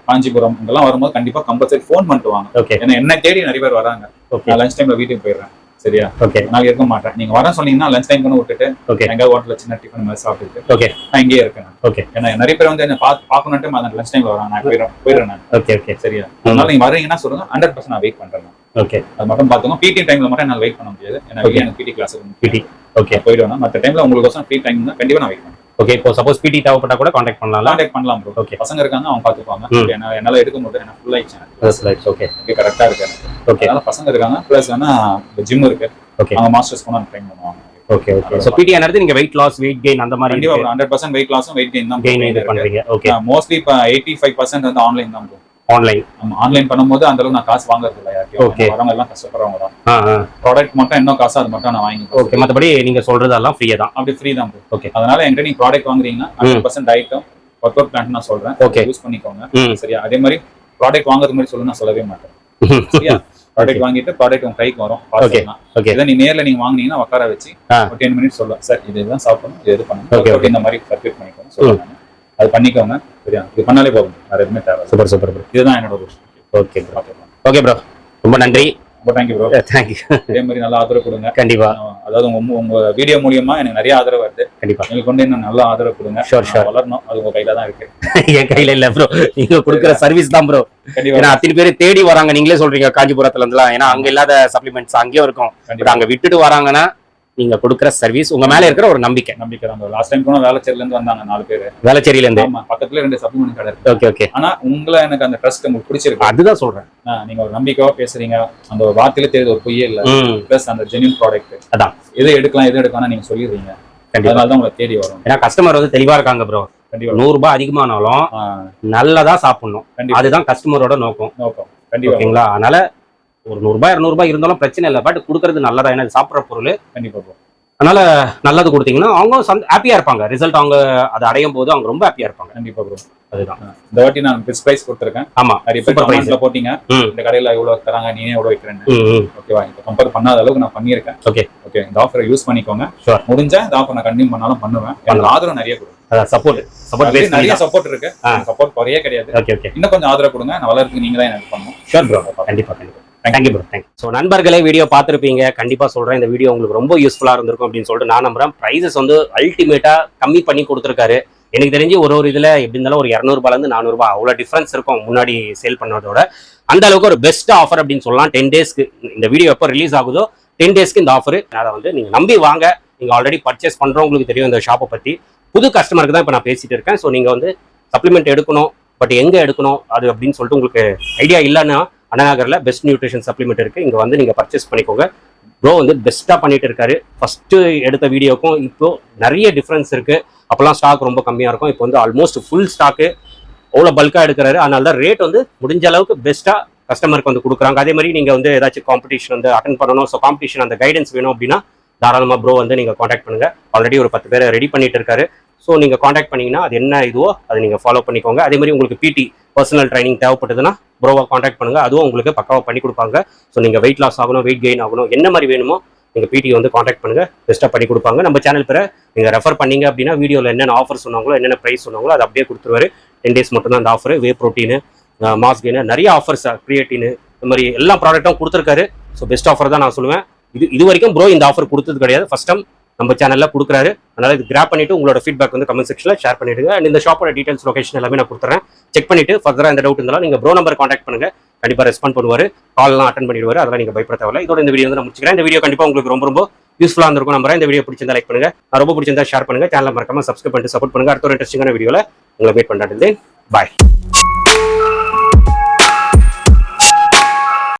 காஞ்சிபுரம் இங்கெல்லாம் வரும்போது கண்டிப்பா கம்பல்சரி ஃபோன் பண்ணுவாங்க. ஏன்னா என்ன தேடி நிறைய பேர் வராங்க. நான் லஞ்ச் டைம்ல வீட்டுக்கு போயிடுறேன். சரியா? நான் இருக்க மாட்டேன். நீங்க வர சொன்னீங்கன்னா லஞ்ச் டைம் விட்டுட்டு எங்க ஹோட்டல்ல சின்ன டிஃபன் மாதிரி சாப்பிட்டுட்டு நான் இங்கேயே இருக்கேன். ஏன்னா நிறைய பேர் வந்து என்ன பாக்கணும்ட்டு அந்த லஞ்ச் டைம்ல வராங்க. நான் போயிடுறேன் நான். சரியா? அதனால நீங்க வரீங்கன்னா சொல்லுங்க, 100% நான் வெயிட் பண்றேன். அது மட்டும் பாத்துக்கோங்க. பிடி டைம்ல மட்டும் என்னால வெயிட் பண்ண முடியாது. ஏன்னா எனக்கு பிடி கிளாஸ் போயிடுவேன். மற்ற டைம்ல உங்களுக்கு ஃப்ரீ டைம் தான் கண்டிப்பா நான் வெயிட் பண்ணுவேன். ஓகே, இப்போ சப்போஸ் பிடி தேவைப்பட்டா கூட கான்டாக்ட் பண்ணலாம் ப்ரோ. ஓகே, பசங்க இருக்காங்க, அவங்க பாத்துப்பாங்க. என்னால எடுக்க முடியாது, எனக்கு ஃபுல் ஆயிடுச்சு. ஓகே, கரெக்டா இருக்கு. ஓகே, அதனால பசங்க இருக்காங்க. பிளஸ் வேணா ஜிம் இருக்கு. ஓகே, அவங்க மாஸ்டர்ஸ் போனா ட்ரெயின் பண்ணுவாங்க. Okay okay. சோ பிடி என்னது நீங்க வெயிட் லாஸ், வெயிட் கெயின் அந்த மாதிரி கண்டிப்பா 100% வெயிட் லாஸும் வெயிட் கெயின் தான் பண்றீங்க. ஓகே, மோஸ்ட்லி இப்ப 85% வந்து ஆன்லைன் தான் ப்ரோ. ஆன்லைன் பண்ணும்போது அந்த அளவுக்கு நான் காசு வாங்குறது இல்ல. யாருக்கு வரவங்க எல்லாம் கஷ்டப்படுறவங்க தான். ப்ராடக்ட் மட்டும் என்ன காசு அது மட்டும் நான் வாங்கி. ஓகே, மத்தபடி நீங்க சொல்றதெல்லாம் ஃப்ரீயா தான். அப்படி ஃப்ரீ தான். ஓகே, அதனால என்கிட்ட நீங்க ப்ராடக்ட் வாங்குறீங்கன்னா 100% டயட்டும் ஒர்க் அவுட் பிளான் நான் சொல்றேன். ஓகே, யூஸ் பண்ணிக்கோங்க. சரியா? அதே மாதிரி ப்ராடக்ட் வாங்குறது மாதிரி சொல்ல நான் சொல்லவே மாட்டேன். சரியா? ப்ராடக்ட் வாங்கிட்டு ப்ராடக்ட் உங்க கைக்கு வரும். ஓகே, இதை நீ நேர்ல நீங்க வாங்குனீங்கன்னா உட்கார வச்சு ஒரு 10 மினிட்ஸ் சொல்லுவேன். சார் இதுதான் சாப்பிடணும், இது பண்ணணும், இந்த மாதிரி சர்க்யூட் பண்ணிக்கோங்க சொல்லுவாங்க. அது பண்ணிக்கோங்க. சரியா? இது பண்ணாலே போதும், வேற எதுவுமே தேவை. சூப்பர் சூப்பர் ப்ரோ, இதுதான் என்னோட விஷயம். Okay bro. ஓகே ப்ரோ, ரொம்ப நன்றி. ரொம்ப தேங்க்யூ ப்ரோ. தேங்க்யூ. இதே மாதிரி நல்ல ஆதரவு கொடுங்க. கண்டிப்பா. அதாவது உங்க வீடியோ மூலியமா எனக்கு நிறைய ஆதரவு வருது. கண்டிப்பா எனக்கு வந்து இன்னும் நல்ல ஆதரவு கொடுங்க. வளரணும், அது உங்க கையில தான் இருக்கு. என் கையில இல்ல ப்ரோ, நீங்க கொடுக்குற சர்வீஸ் தான் ப்ரோ. ஏன்னா அத்தனை பேர் தேடி வராங்க. நீங்களே சொல்றீங்க காஞ்சிபுரத்துல இருந்துலாம். ஏன்னா அங்க இல்லாத சப்ளிமெண்ட்ஸ் அங்கேயும் இருக்கும். அங்க விட்டுட்டு வராங்கன்னா நீங்க கொடுக்குற சர்வீஸ் உங்க மேல இருக்கிற ஒரு நம்பிக்கை தான். லாஸ்ட் டைம் கூட வேளச்சேரியில இருந்து வந்தாங்க 4 பேர். வேளச்சேரியில இருந்து பக்கத்துல 2 சப்ளிமெண்ட் கடை இருக்கு. Okay okay. ஆனா உங்களை எனக்கு அந்த ட்ரஸ்ட் உங்களுக்கு பிடிச்சிருக்கு. அதுதான் சொல்றேன். நீங்க ஒரு நம்பிக்கையா பேசுறீங்க. அந்த ஒரு வார்த்தையில தெரியுது ஒரு பொய்யே இல்ல. பிளஸ் அந்த ஜென்யூன் ப்ராடக்ட். அதான் எது எடுக்கலாம் நீங்க சொல்லிடுறீங்க. அதனால தான் உங்களை தேடி வரும். ஏன்னா கஸ்டமர் வந்து தெளிவா இருக்காங்க ப்ரோ. 100 ரூபாய் அதிகமானாலும் நல்லதா சாப்பிடணும். அதுதான் கஸ்டமரோட நோக்கம். கண்டிப்பா. ஓகேங்களா? அதனால ஒரு 100 ரூபாய் 200 ரூபாய் இருந்தாலும் பிரச்சனை இல்லை. பட் கொடுக்கறது நல்லதா, ஏன்னா சாப்பிட்ற பொருள். கண்டிப்பா. அதனால நல்லது கொடுத்தீங்கன்னா அவங்க ஹாப்பியா இருப்பாங்க. ரிசல்ட் அவங்க அதை அடையும் போது அவங்க ரொம்ப ஹாப்பியா இருப்பாங்க. கண்டிப்பா ப்ரோ. அதுதான் இந்த வாட்டி நான் பெஸ்ட் பிரைஸ் கொடுத்துருக்கேன். ஆமா, சூப்பர் பிரைஸ்ல போட்டீங்க. இந்த கடையில எவ்வளவு தராங்க, நீனே எவ்வளவு வைக்கிறேன்னு. ஓகேவா? இப்போ கம்பேர் பண்ணாத அளவுக்கு நான் பண்ணியிருக்கேன். Okay okay. இந்த ஆஃபரை யூஸ் பண்ணிக்கோங்க. முடிஞ்சா இந்த ஆஃபர் நான் கண்டினியூ பண்ணாலும் பண்ணுவேன். எனக்கு ஆதரவு நிறைய கொடுங்க. சப்போர்ட் நிறைய சப்போர்ட் இருக்கு. சப்போர்ட் குறையே கிடையாது. Okay okay. இன்னும் கொஞ்சம் ஆதரவு கொடுங்க. நான் வளர்றதுக்கு நீங்க தான் எனக்கு பண்ணணும். Sure bro. கண்டிப்பா கண்டிப்பா. Thank you bro. தேங்க்யூ. ஸோ நண்பர்களே, வீடியோ பார்த்துருப்பீங்க. கண்டிப்பாக சொல்கிறேன், இந்த வீடியோ உங்களுக்கு ரொம்ப யூஸ்ஃபுல்லாக இருந்திருக்கும் அப்படின்னு சொல்லிட்டு நான் நம்புறேன். ப்ரைஸஸ் வந்து அல்டிமேட்டாக கம்மி பண்ணி கொடுத்துருக்காரு. எனக்கு தெரிஞ்சு ஒரு இதில் எப்படி இருந்தாலும் ஒரு 200 ரூபாயிலேருந்து 400 ரூபாய் அவ்வளோ டிஃப்ரென்ஸ் இருக்கும் முன்னாடி சேல் பண்ணதோட. அந்த அளவுக்கு ஒரு பெஸ்ட் ஆஃபர் அப்படின்னு சொல்லலாம். 10 டேஸ்க்கு இந்த வீடியோ எப்போ ரிலீஸ் ஆகுதோ 10 டேஸ்க்கு இந்த ஆஃபர். அதை வந்து நீங்கள் நம்பி வாங்க. நீங்கள் ஆல்ரெடி பர்ச்சேஸ் பண்ணுறவங்களுக்கு தெரியும் இந்த ஷாப்பை பற்றி. புது கஸ்டமருக்கு தான் இப்போ நான் பேசிட்டு இருக்கேன். ஸோ நீங்கள் வந்து சப்ளிமெண்ட் எடுக்கணும், பட் எங்கே எடுக்கணும் அது அப்படின்னு சொல்லிட்டு உங்களுக்கு ஐடியா இல்லைன்னா அண்ணா நகர்ல பெஸ்ட் நியூட்ரிஷன் சப்ளிமெண்ட் இருக்கு. இங்க வந்து நீங்க பர்ச்சேஸ் பண்ணிக்கோங்க. ப்ரோ வந்து பெஸ்ட்டாக பண்ணிட்டு இருக்காரு. ஃபர்ஸ்ட் எடுத்த வீடியோக்கும் இப்போ நிறைய டிஃப்ரென்ஸ் இருக்கு. அப்போல்லாம் ஸ்டாக் ரொம்ப கம்மியாக இருக்கும். இப்போ வந்து ஆல்மோஸ்ட் ஃபுல் ஸ்டாக்கு அவ்வளோ பல்காக எடுக்கிறாரு. அதனால தான் ரேட் வந்து முடிஞ்ச அளவுக்கு பெஸ்ட்டாக கஸ்டமருக்கு வந்து கொடுக்குறாங்க. அதே மாதிரி நீங்கள் வந்து ஏதாச்சும் காம்படிஷன் வந்து அட்டன் பண்ணணும், ஸோ காம்படிஷன் அந்த கைடன்ஸ் வேணும் அப்படின்னா தாராளமாக ப்ரோ வந்து நீங்கள் காண்டாக்ட் பண்ணுங்க. ஆல்ரெடி ஒரு 10 பேரை ரெடி பண்ணிட்டு இருக்காரு. ஸோ நீங்கள் காண்டாக்ட் பண்ணீங்கன்னா அது என்ன இதுவோ அதை நீங்கள் ஃபாலோ பண்ணிக்கோங்க. அதே மாதிரி உங்களுக்கு பிடி பர்சனல் ட்ரைனிங் தேவைப்பட்டதுன்னா ப்ரோவை காண்டாக்ட் பண்ணுங்க. அதுவும் உங்களுக்கு பக்காவாக பண்ணி கொடுப்பாங்க. ஸோ நீங்கள் வெயிட் லாஸ் ஆகணும், வெயிட் கெயின் ஆகணும், என்ன மாதிரி வேணுமோ நீங்கள் பிடி வந்து காண்டாக்ட் பண்ணுங்க. பெஸ்ட்டாக பண்ணி கொடுப்பாங்க. நம்ம சேனல் பேரை நீங்கள் ரெஃபர் பண்ணீங்க அப்படின்னா வீடியோவில் என்னென்ன ஆஃபர் சொன்னாங்களோ, என்னென்ன ப்ரைஸ் சொன்னாங்களோ அதை அப்படியே கொடுத்துருவாரு. 10 டேஸ் மட்டும் தான் அந்த ஆஃபர். வே ப்ரோட்டீனு, மாஸ் கெயின், நிறைய ஆஃபர்ஸ், கிரியேட்டின், இந்த மாதிரி எல்லா ப்ராடக்ட்டும் கொடுத்துருக்காரு. ஸோ பெஸ்ட் ஆஃபர் தான் நான் சொல்லுவேன். இது வரைக்கும் ப்ரோ இந்த ஆஃபர் கொடுத்தது கிடையாது. ஃபர்ஸ்ட் டைம் நம்ம சேனல்ல கொடுக்குறாரு. அதனால இது கிராப் பண்ணிட்டு உங்களோட ஃபீட்பேக் வந்து கமெண்ட் செக்ஷன்ல ஷேர் பண்ணிடுங்க. அண்ட் இந்த ஷாப்போட டீடைல்ஸ், லொகேஷன் எல்லாமே நான் கொடுத்துறேன். செக் பண்ணிட்டு ஃபர்தரா எந்த டவுட் இருந்தாலும் நீங்க ப்ரோ நம்பர் காண்டாக்ட் பண்ணுங்க. கண்டிப்பா ரெஸ்பாண்ட் பண்ணுவாரு. கால்லாம் அட்டன் பண்ணிடுவாரு. அதெல்லாம் நீங்க பயப்பட தேவையில்ல. இதோட இந்த வீடியோ வந்து நான் முடிச்சுக்கிறேன். இந்த வீடியோ கண்டிப்பா உங்களுக்கு ரொம்ப யூஸ்ஃபுல்லா இருந்திருக்கும் நம்புறேன். இந்த வீடியோ பிடிச்சிருந்தா லைக் பண்ணுங்க. ரொம்ப பிடிச்சிருந்தா ஷேர் பண்ணுங்க. சேனலை மறக்காம சப்ஸ்கிரைப் பண்ணிட்டு சப்போர்ட் பண்ணுங்க. அடுத்த ஒரு இன்ட்ரெஸ்டிங்கான வீடியோல உங்களை மீட் பண்றேன். பாய்.